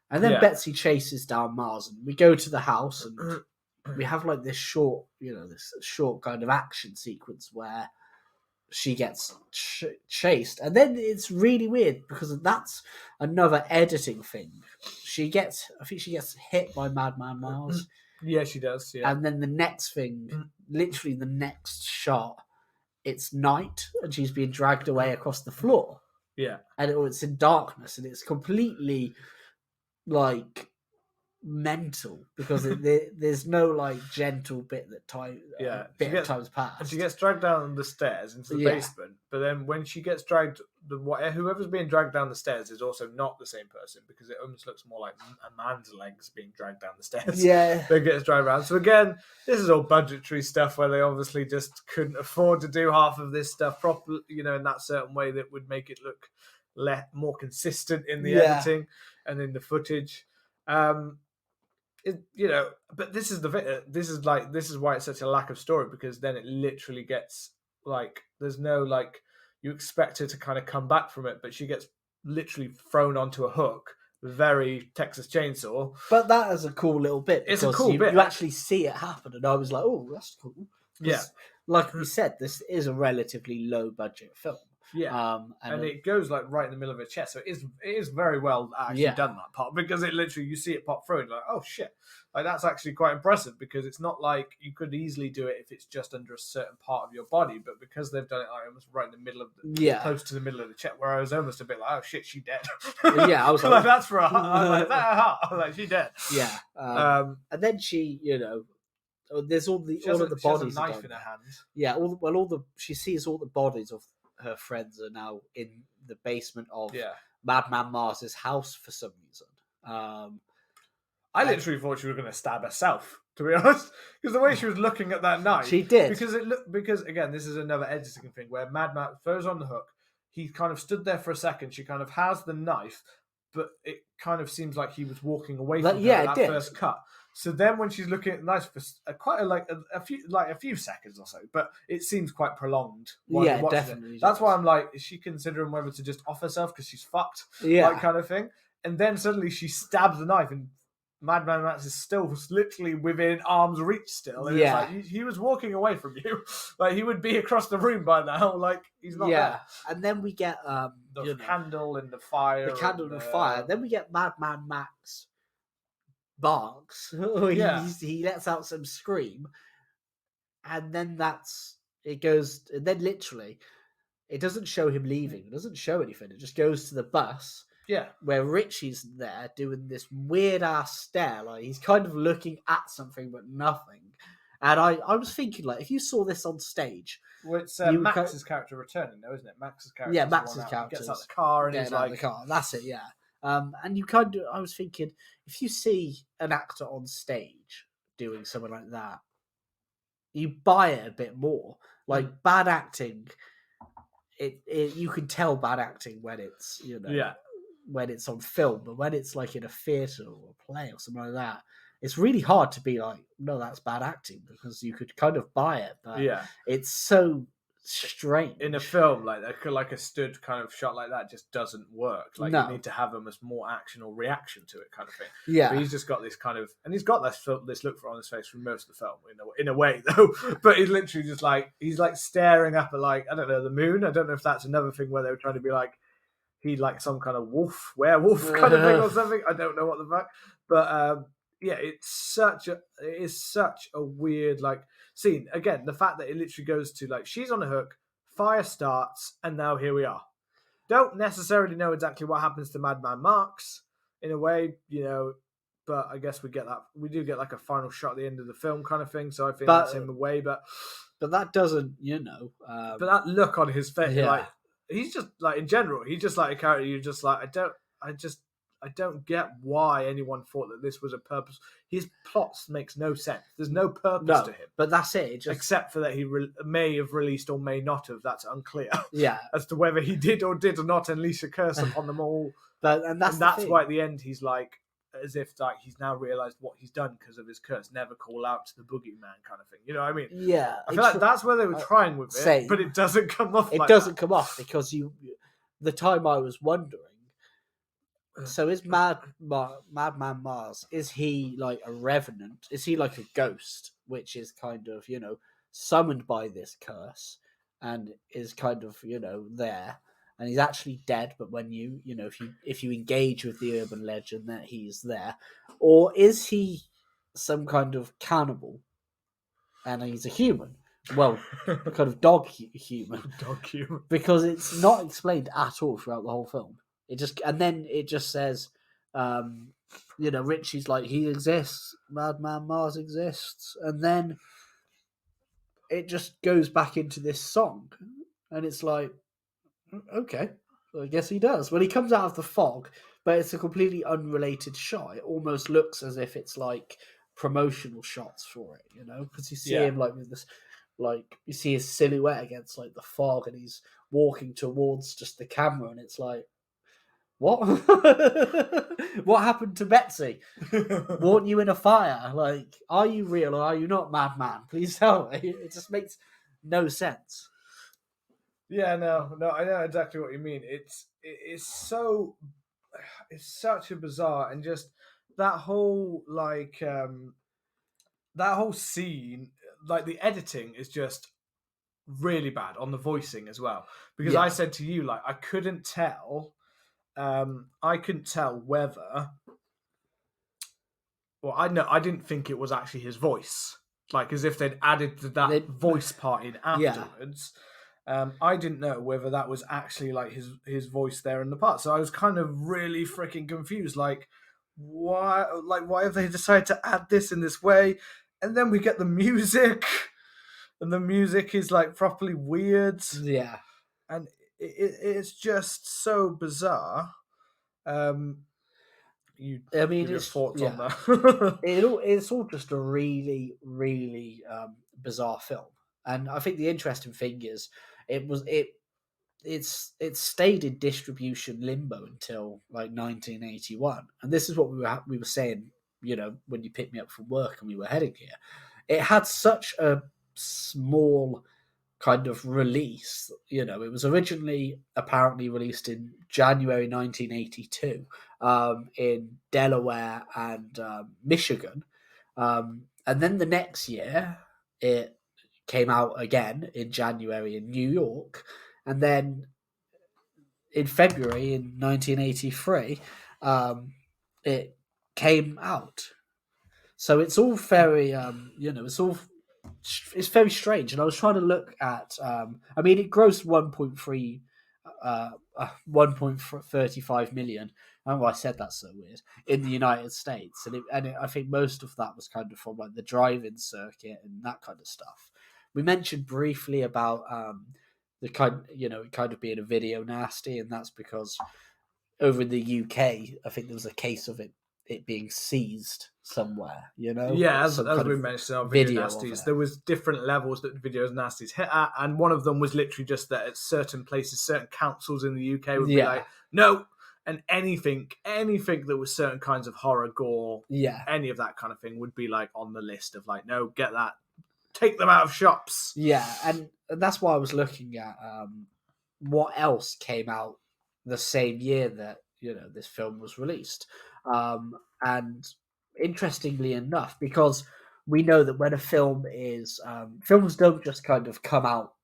S2: And then Betsy chases down Marz, and we go to the house, and we have like this short kind of action sequence where she gets chased, and then it's really weird because that's another editing thing. I think she gets hit by Madman Marz.
S1: Yeah, she does. Yeah.
S2: And then the next thing, literally the next shot, it's night and she's being dragged away across the floor.
S1: Yeah.
S2: And it's in darkness, and it's completely like mental because there's no like gentle bit that times pass.
S1: And she gets dragged down the stairs into the basement, but then when she gets dragged, whoever's being dragged down the stairs is also not the same person, because it almost looks more like a man's legs being dragged down the stairs.
S2: Yeah.
S1: That gets dragged around. So again, this is all budgetary stuff where they obviously just couldn't afford to do half of this stuff properly, in that certain way that would make it look more consistent in the editing and in the footage. But this is this is why it's such a lack of story, because then it literally gets like there's no like you expect her to kind of come back from it, but she gets literally thrown onto a hook, very Texas Chainsaw.
S2: But that is a cool little bit.
S1: It's a cool bit.
S2: You actually see it happen, and I was like, oh, that's cool.
S1: Yeah,
S2: like we said, this is a relatively low budget film.
S1: Yeah, and it goes like right in the middle of her chest, so it is very well actually done, that part, because it literally you see it pop through and like, oh shit, like that's actually quite impressive, because it's not like you could easily do it if it's just under a certain part of your body, but because they've done it like almost right in the middle of close to the middle of the chest, where I was almost a bit like, oh shit, she dead.
S2: Yeah, I was like
S1: that's for a heart. I was like, that a heart. I was like, she dead.
S2: Yeah, and then she there's all of the bodies.
S1: She has a knife in her hand.
S2: Yeah, she sees all the bodies of her friends are now in the basement of Madman Marz's house for some reason.
S1: I literally thought she was going to stab herself, to be honest, because the way she was looking at that knife,
S2: she did.
S1: Because again, this is another editing thing where Madman throws on the hook. He kind of stood there for a second. She kind of has the knife, but it kind of seems like he was walking away from her at that first cut. So then, when she's looking at the knife for a few seconds or so, but it seems quite prolonged.
S2: Yeah, definitely.
S1: That's why I'm like, is she considering whether to just off herself because she's fucked, like kind of thing? And then suddenly she stabs the knife and Madman Marz is still literally within arm's reach still. And it's like, he was walking away from you. Like, he would be across the room by now. Like, he's not there.
S2: And then we get
S1: the candle and the fire.
S2: The candle and the fire. Then we get Madman Max barks. He lets out some scream. And then it goes, and then literally, it doesn't show him leaving. It doesn't show anything. It just goes to the bus.
S1: Yeah.
S2: Where Richie's there doing this weird ass stare, like he's kind of looking at something but nothing. And I was thinking, like, if you saw this on stage,
S1: well, it's Max's character returning, though, isn't it? Max's character.
S2: Yeah, Max's character
S1: gets out the car and he's like,
S2: the car. That's it. Yeah. And you I was thinking, if you see an actor on stage doing something like that, you buy it a bit more. Like bad acting, you can tell bad acting when it's when it's on film, but when it's like in a theatre or a play or something like that, it's really hard to be like, no, that's bad acting, because you could kind of buy it, but it's so strange.
S1: In a film, like a stood kind of shot like that just doesn't work. Like, you need to have them as more action or reaction to it kind of thing.
S2: Yeah.
S1: But he's just got this kind of, and he's got this look on his face for most of the film, in a way, though. But he's literally just like, he's like staring up at, like, I don't know, the moon. I don't know if that's another thing where they were trying to be like, he like some kind of werewolf kind of thing or something. I don't know what the fuck. But it is such a weird like scene. Again, the fact that it literally goes to like, she's on a hook, fire starts, and now here we are. Don't necessarily know exactly what happens to Madman Marz in a way, but I guess we do get like a final shot at the end of the film kind of thing. So I think that's him away, but
S2: that doesn't,
S1: but that look on his face, like, he's just like, in general, he's just like a character. You're just like, I don't get why anyone thought that this was a purpose. His plots makes no sense. There's no purpose to him.
S2: But that's it.
S1: Except for that he may have released or may not have. That's unclear.
S2: Yeah.
S1: As to whether he did or did not unleash a curse upon them all.
S2: And that's
S1: why at the end he's like, as if like he's now realised what he's done because of his curse. Never call out to the boogeyman kind of thing. You know what I mean?
S2: Yeah.
S1: I feel like that's where they were trying with it, but it doesn't come off. It
S2: doesn't come off because the time I was wondering. So is Madman Marz, is he like a revenant? Is he like a ghost, which is kind of, summoned by this curse and is kind of, there? And he's actually dead, but when if you engage with the urban legend that he's there, or is he some kind of cannibal and he's a human? Well, kind of dog human, because it's not explained at all throughout the whole film. It just says, Richie's like, he exists, Madman Marz exists, and then it just goes back into this song, and it's like, okay, I guess he does. When he comes out of the fog, but it's a completely unrelated shot. It almost looks as if it's like promotional shots for it, because you see him like with this, like you see his silhouette against like the fog, and he's walking towards just the camera, and it's like, what? What happened to Betsy? Weren't you in a fire? Like, are you real or are you not, Madman? Please tell me. It just makes no sense.
S1: Yeah, no, I know exactly what you mean. It's such a bizarre, and just that whole that whole scene, like the editing is just really bad on the voicing as well. Because I said to you, like, I couldn't tell whether. Well, I didn't think it was actually his voice, like as if they'd added that voice part in afterwards. I didn't know whether that was actually like his voice there in the part. So I was kind of really freaking confused. Like, why have they decided to add this in this way? And then we get the music, and the music is like properly weird.
S2: Yeah.
S1: And it's just so bizarre. You give your thoughts on that.
S2: It's all just a really, really bizarre film. And I think the interesting thing is it's stayed in distribution limbo until like 1981, and this is what we were saying. When you picked me up from work and we were heading here, it had such a small kind of release. It was originally apparently released in January 1982 in Delaware and Michigan, and then the next year it came out again in January in New York, and then in February in 1983 it came out. So it's all very it's very strange. And I was trying to look at it grossed 1.35 million. I don't know why I said that's so weird, in the United States, and I think most of that was kind of from like the drive-in circuit and that kind of stuff. We mentioned briefly about it kind of being a video nasty, and that's because over in the UK, I think there was a case of it being seized somewhere,
S1: Yeah, as we mentioned on Video Nasties, there was different levels that Video Nasties hit at, and one of them was literally just that at certain places, certain councils in the UK would be like, no, and anything that was certain kinds of horror, gore, any of that kind of thing would be like on the list of like, no, get that, take them out of shops.
S2: Yeah, and that's why I was looking at what else came out the same year that this film was released. And interestingly enough, because we know that when a film is films don't just kind of come out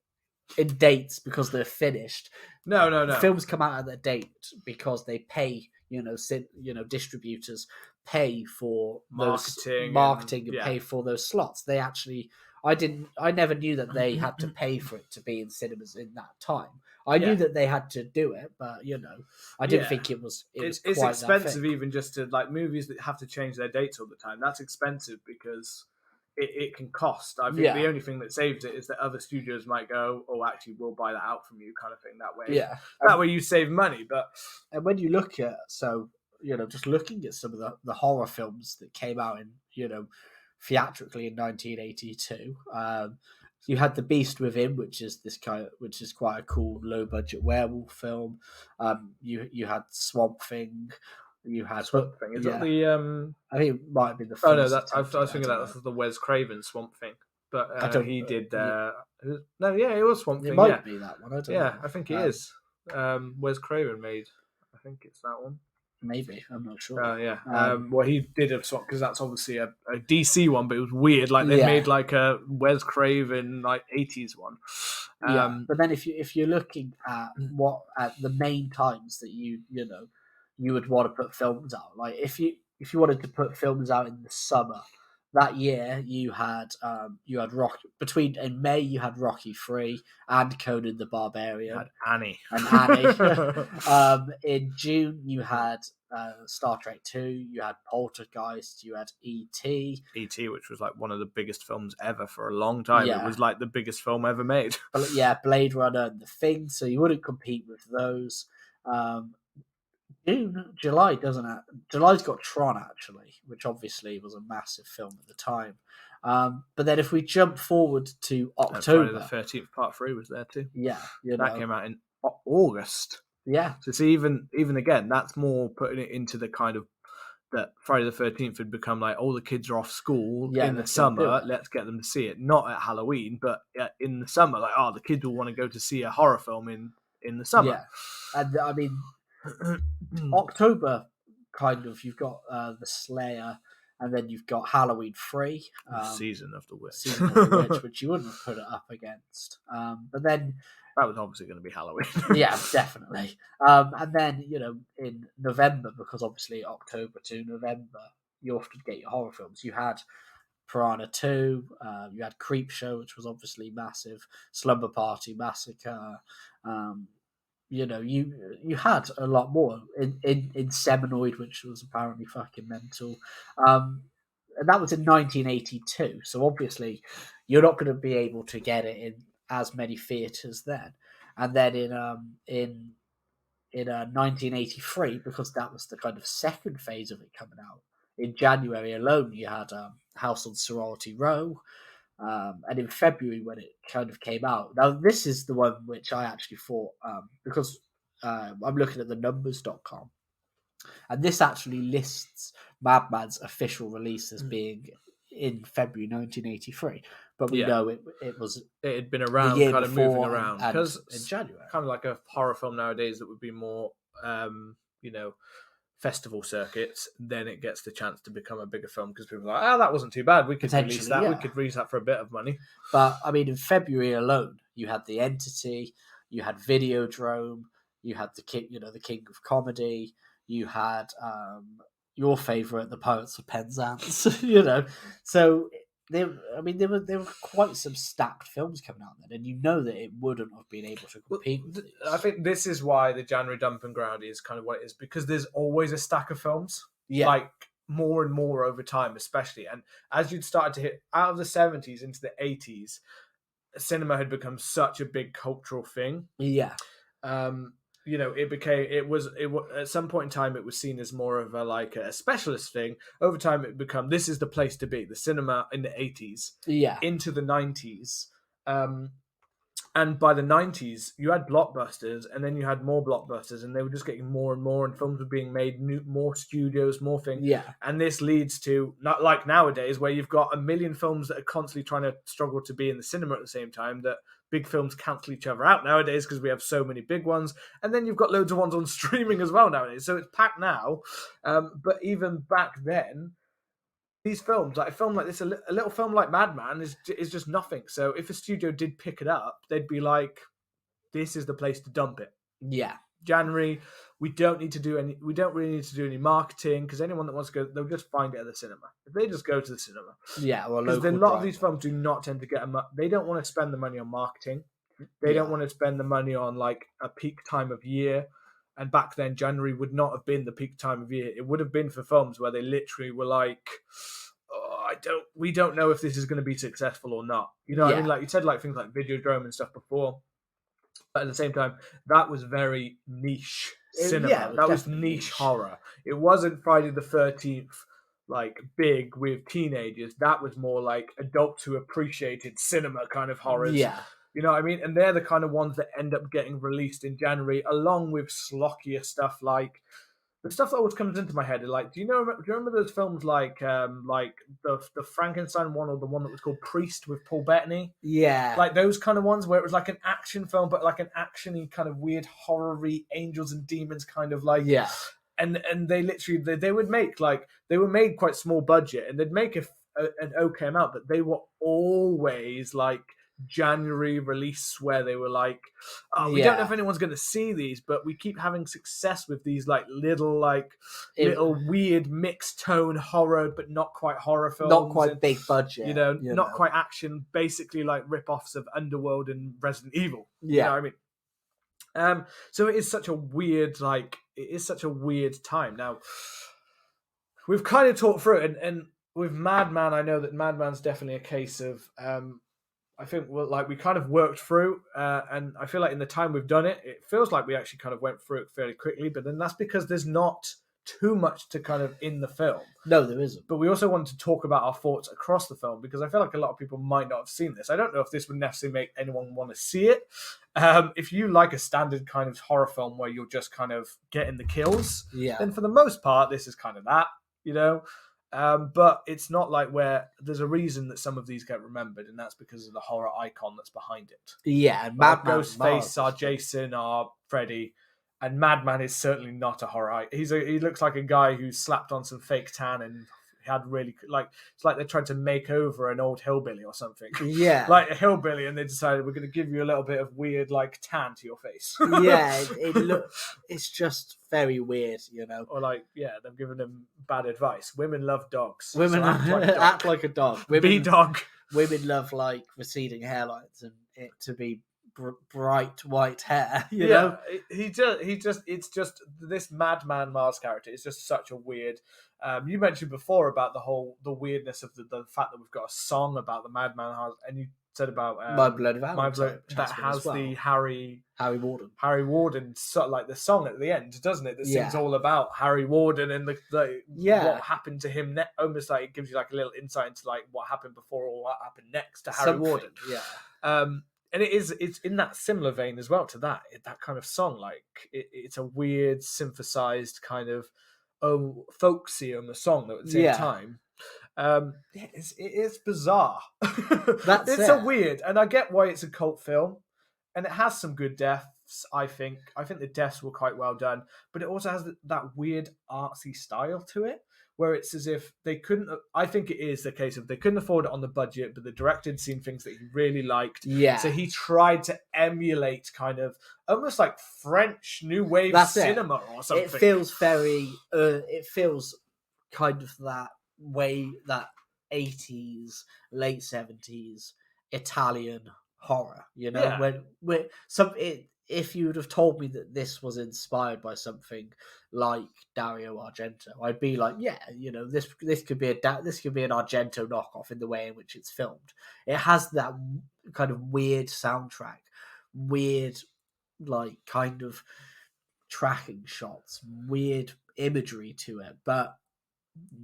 S2: in dates because they're finished.
S1: No.
S2: Films come out at their date because they pay, distributors pay for marketing and pay for those slots. They actually, I never knew that they had to pay for it to be in cinemas in that time. I knew that they had to do it, but I didn't think it was. It's quite
S1: expensive, even just to like movies that have to change their dates all the time. That's expensive because it can cost. I think the only thing that saves it is that other studios might go, "Oh, actually, we'll buy that out from you," kind of thing. That way, that way you save money. But
S2: and when you look at just looking at some of the horror films that came out in theatrically in 1982. You had The Beast Within, which is quite a cool low budget werewolf film. You had Swamp Thing. You had
S1: Swamp Thing. Is that the?
S2: I think it might have been the first.
S1: Oh no, I was thinking that was the Wes Craven Swamp Thing, but he did. It was Swamp Thing.
S2: It might be that one. I don't know.
S1: I think it is. Wes Craven made. I think it's that one.
S2: Maybe, I'm not sure.
S1: Well, he did a swap because that's obviously a DC one, but it was weird. Like they made like a Wes Craven like 80s one.
S2: But then if you're looking at at the main times that you would want to put films out, like if you wanted to put films out in the summer, that year you had Rocky. In May you had Rocky 3 and Conan the Barbarian.
S1: You had Annie.
S2: In June you had Star Trek 2. You had Poltergeist. You had E.T.
S1: E.T., which was like one of the biggest films ever for a long time. It was like the biggest film ever made.
S2: Blade Runner and The Thing. So you wouldn't compete with those. July doesn't have. July's got Tron actually, which obviously was a massive film at the time. But then if we jump forward to October,
S1: Friday the 13th Part 3 was there too.
S2: Yeah,
S1: that came out in August.
S2: Yeah.
S1: So see, even again, that's more putting it into the kind of that Friday the 13th had become like all the kids are off school in the summer. Let's get them to see it, not at Halloween, but in the summer. Like, the kids will want to go to see a horror film in the summer.
S2: Yeah, and I mean. October, kind of, you've got the Slayer, and then you've got Halloween 3.
S1: Season of the
S2: Witch, which you wouldn't have put it up against. But then...
S1: That was obviously going to be Halloween.
S2: Yeah, definitely. And then, in November, because obviously October to November, you often get your horror films. You had Piranha 2, you had Creepshow, which was obviously massive, Slumber Party Massacre, you had a lot more in Seminoid, which was apparently fucking mental. and that was in 1982. So obviously, you're not going to be able to get it in as many theaters then. And then in 1983, because that was the kind of second phase of it coming out. In January alone, you had House on Sorority Row, and in February when it kind of came out. Now, this is the one which I actually thought, because I'm looking at the numbers.com, and this actually lists Madman's official release as being in February 1983. But we know it
S1: had been around, kind of moving around, because
S2: in January,
S1: kind of like a horror film nowadays that would be more, festival circuits. Then it gets the chance to become a bigger film because people are like, that wasn't too bad. We could release that. Yeah. We could release that for a bit of money.
S2: But I mean, in February alone, you had The Entity, you had Videodrome, you had the King of Comedy, you had your favorite, The Pirates of Penzance. So there were quite some stacked films coming out then, and you know that it wouldn't have been able to compete.
S1: I think this is why the January dumping ground is kind of what it is, because there's always a stack of films, like more and more over time, especially. And as you'd started to hit out of the 70s into the 80s, cinema had become such a big cultural thing.
S2: Yeah.
S1: It was at some point in time it was seen as more of a specialist thing. Over time it become, this is the place to be, the cinema in the 80s into the 90s, and by the 90s you had blockbusters, and then you had more blockbusters, and they were just getting more and more, and films were being made, more studios, more things, and this leads to, not like nowadays where you've got a million films that are constantly trying to struggle to be in the cinema at the same time, that big films cancel each other out nowadays because we have so many big ones, and then you've got loads of ones on streaming as well nowadays, so it's packed now. But even back then, these films, like a film like this, a little film like Madman is just nothing. So if a studio did pick it up, they'd be like, this is the place to dump it. January, we don't really need to do any marketing, because anyone that wants to go, they'll just find it at the cinema. If they just go to the cinema, because a lot of these films do not tend to get they don't want to spend the money on marketing. They don't want to spend the money on like a peak time of year. And back then, January would not have been the peak time of year. It would have been for films where they literally were like, we don't know if this is going to be successful or not. You know what I mean? Like you said, like things like Videodrome and stuff before. But at the same time, that was very niche cinema. That was niche horror. It wasn't Friday the 13th, like big with teenagers. That was more like adults who appreciated cinema kind of horrors.
S2: Yeah.
S1: You know what I mean? And they're the kind of ones that end up getting released in January, along with slockier stuff like the stuff that always comes into my head. Like, do you remember those films like the Frankenstein one, or the one that was called Priest with Paul Bettany?
S2: Yeah,
S1: like those kind of ones where it was like an action film, but like an actiony kind of weird horror-y angels and demons kind of like And they literally they would make they were made quite small budget, and they'd make an okay amount, but they were always like January release where they were like, we don't know if anyone's going to see these, but we keep having success with these like little weird mixed tone horror, but not quite horror films,
S2: not quite big budget,
S1: not quite action, basically like rip-offs of Underworld and Resident Evil. You know what I mean? So it is such a weird time. Now we've kind of talked through it, and with Madman, I know that Madman's definitely a case of I think we kind of worked through, and I feel like in the time we've done it, it feels like we actually kind of went through it fairly quickly. But then that's because there's not too much to kind of in the film.
S2: No, there isn't.
S1: But we also wanted to talk about our thoughts across the film, because I feel like a lot of people might not have seen this. I don't know if this would necessarily make anyone want to see it. If you like a standard kind of horror film where you're just kind of getting the kills, then for the most part, this is kind of that, but it's not like where there's a reason that some of these get remembered, and that's because of the horror icon that's behind it.
S2: Yeah, and
S1: Madman Ghostface, our Jason, our Freddy, and Madman is certainly not a horror. He looks like a guy who slapped on some fake tan and had really it's like they tried to make over an old hillbilly or something.
S2: Yeah,
S1: like a hillbilly, and they decided we're going to give you a little bit of weird like tan to your face.
S2: It's just very weird,
S1: Or they've given him bad advice. Women love dogs.
S2: Women act like a dog.
S1: Be dog.
S2: Women love like receding hairlines and it to be bright white hair. You know,
S1: it's just this Madman Marz character is just such a weird. You mentioned before about the weirdness of the fact that we've got a song about the Madman Marz, and you said about
S2: My Bloody Valentine
S1: that has the Harry Warden, so, like the song at the end, doesn't it? That sings all about Harry Warden and the what happened to him. Almost like it gives you like a little insight into like what happened before or what happened next to Harry Warden. And it's in that similar vein as well to that kind of song. Like it's a weird synthesized kind of folksy on the song though at the same time. It is bizarre. It's a weird, and I get why it's a cult film, and it has some good deaths. I think the deaths were quite well done, but it also has that weird artsy style to it, where it's as if they couldn't. I think it is the case of they couldn't afford it on the budget, but the director had seen things that he really liked. So he tried to emulate kind of almost like French New Wave cinema or something.
S2: It feels very. It feels kind of that way, that 80s, late 70s Italian horror. You know, when if you would have told me that this was inspired by something like Dario Argento, I'd be like, yeah, you know, this could be an Argento knockoff in the way in which it's filmed. It has that kind of weird soundtrack, weird like kind of tracking shots, weird imagery to it, but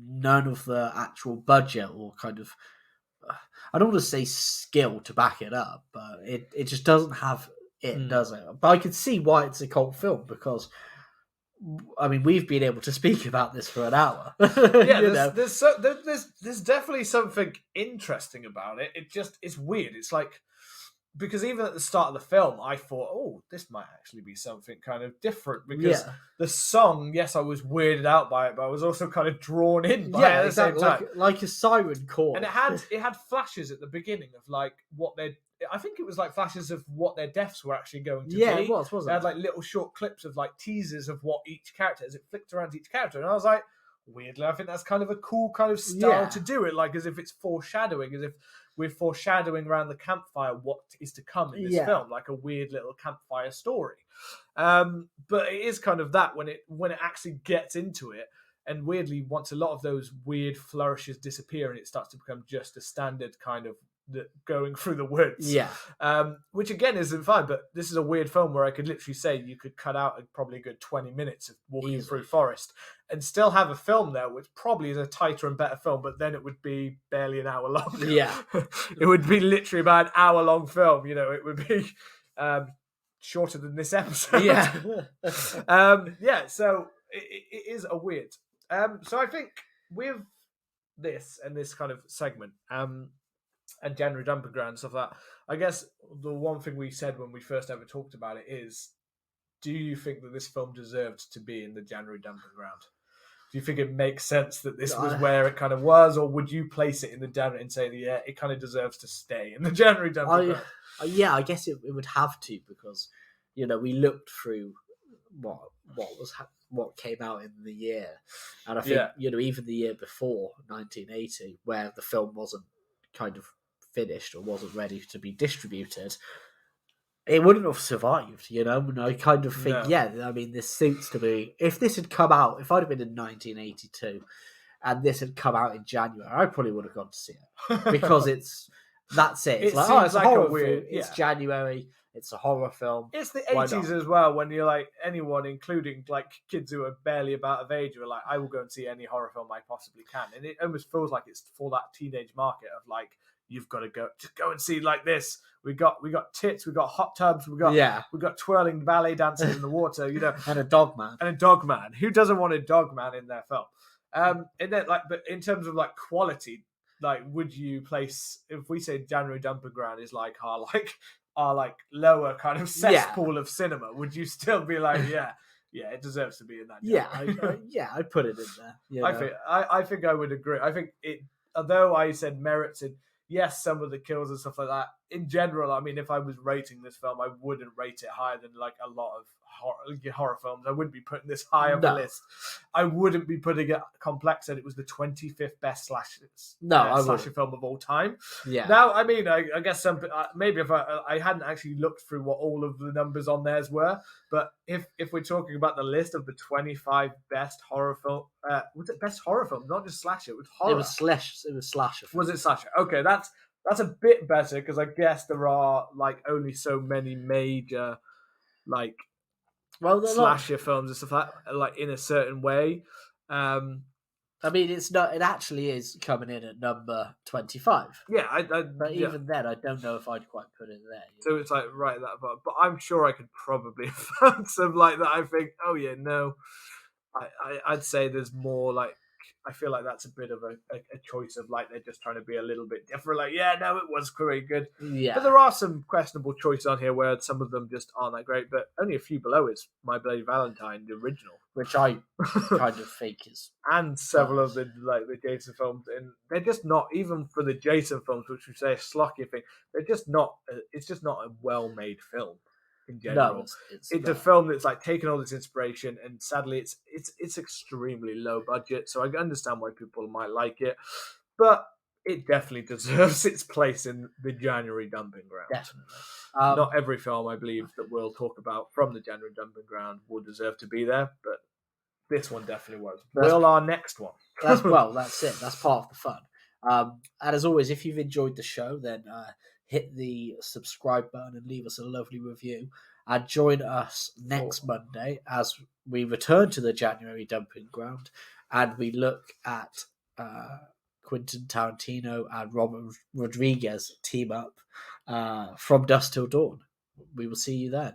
S2: none of the actual budget or kind of, I don't want to say skill to back it up, but it just doesn't have it, does it? But I can see why it's a cult film, because I mean, we've been able to speak about this for an hour.
S1: There's definitely something interesting about it. It's weird. It's like, because even at the start of the film, I thought, oh, this might actually be something kind of different. Because the song, yes, I was weirded out by it, but I was also kind of drawn in by it at the same time.
S2: Like a siren call.
S1: And it had flashes at the beginning of like what they're... I think it was like flashes of what their deaths were actually going to be.
S2: Yeah, it was, wasn't it?
S1: They had like little short clips of like teasers of what each character, as it flicked around each character. And I was like, weirdly, I think that's kind of a cool kind of style to do it. Like as if it's foreshadowing, as if we're foreshadowing around the campfire what is to come in this film, like a weird little campfire story. But it is kind of that when it actually gets into it, and weirdly, once a lot of those weird flourishes disappear and it starts to become just a standard kind of going through the woods. Which again isn't fine, but this is a weird film where I could literally say you could cut out probably a good 20 minutes of walking through forest and still have a film there, which probably is a tighter and better film, but then it would be barely an hour long. It would be literally about an hour long film, you know, it would be shorter than this episode. So it is a weird. So I think with this and this kind of segment, and January Dumping Ground and stuff like that, I guess the one thing we said when we first ever talked about it is, do you think that this film deserved to be in the January Dumping Ground? Do you think it makes sense that this was where it kind of was, or would you place it in the January and say, yeah, it kind of deserves to stay in the January Dumping Ground?
S2: Yeah, I guess it would have to, because, you know, we looked through what came out in the year, and I think, you know, even the year before 1980, where the film wasn't kind of finished or wasn't ready to be distributed, it wouldn't have survived, you know. And I kind of think, I mean, this suits to be, if this had come out, if I'd have been in 1982 and this had come out in January, I probably would have gone to see it, because that's it. It's it's a horror film. It's January. It's a horror film.
S1: It's the 80s as well, when you're like, anyone, including like kids who are barely about of age, who are like, I will go and see any horror film I possibly can. And it almost feels like it's for that teenage market of like, you've got to just go and see like this. We got tits, we got hot tubs, we got twirling ballet dancers in the water, you know,
S2: and a dog man.
S1: Who doesn't want a dog man in their film? And then like, but in terms of like quality, like, would you place, if we say January Dumping Ground is like our lower kind of cesspool of cinema, would you still be like, it deserves to be in that?
S2: I'd put it in there. You know?
S1: I think I would agree. I think it, although I said merits in, yes, some of the kills and stuff like that, in general, I mean, if I was rating this film, I wouldn't rate it higher than like a lot of horror films. I wouldn't be putting this high on the list. I wouldn't be putting it. Complex said it was the 25th best slasher film of all time.
S2: Yeah.
S1: Now, I mean, I guess maybe if I hadn't actually looked through what all of the numbers on theirs were, but if we're talking about the list of the 25 best horror film, was it best horror film? Not just slasher. It was horror.
S2: It was slasher.
S1: Was it slasher? Okay, that's a bit better because I guess there are like only so many major like slasher films and stuff like in a certain way.
S2: I mean, it actually is coming in at number 25.
S1: Yeah,
S2: but even then, I don't know if I'd quite put it there.
S1: So it's like right that far, but I'm sure I could probably find some like that. I think, oh yeah, no, I'd say there's more like. I feel like that's a bit of a choice of like they're just trying to be a little bit different. Like, yeah, no, it was pretty good.
S2: Yeah.
S1: But there are some questionable choices on here where some of them just aren't that great. But only a few below is My Bloody Valentine, the original,
S2: which I kind of think is.
S1: And several of the Jason films, and they're just not, even for the Jason films, which we say a schlocky thing. They're just not. It's just not a well-made film. In general,
S2: no,
S1: it's a film that's like taken all this inspiration, and sadly, it's extremely low budget. So I understand why people might like it, but it definitely deserves its place in the January dumping ground.
S2: Definitely,
S1: not every film I believe that we'll talk about from the January dumping ground will deserve to be there, but this one definitely was. Will our next one?
S2: That's it. That's part of the fun. And as always, if you've enjoyed the show, then hit the subscribe button and leave us a lovely review. And join us next Monday as we return to the January dumping ground and we look at Quentin Tarantino and Robert Rodriguez team up from Dusk Till Dawn. We will see you then.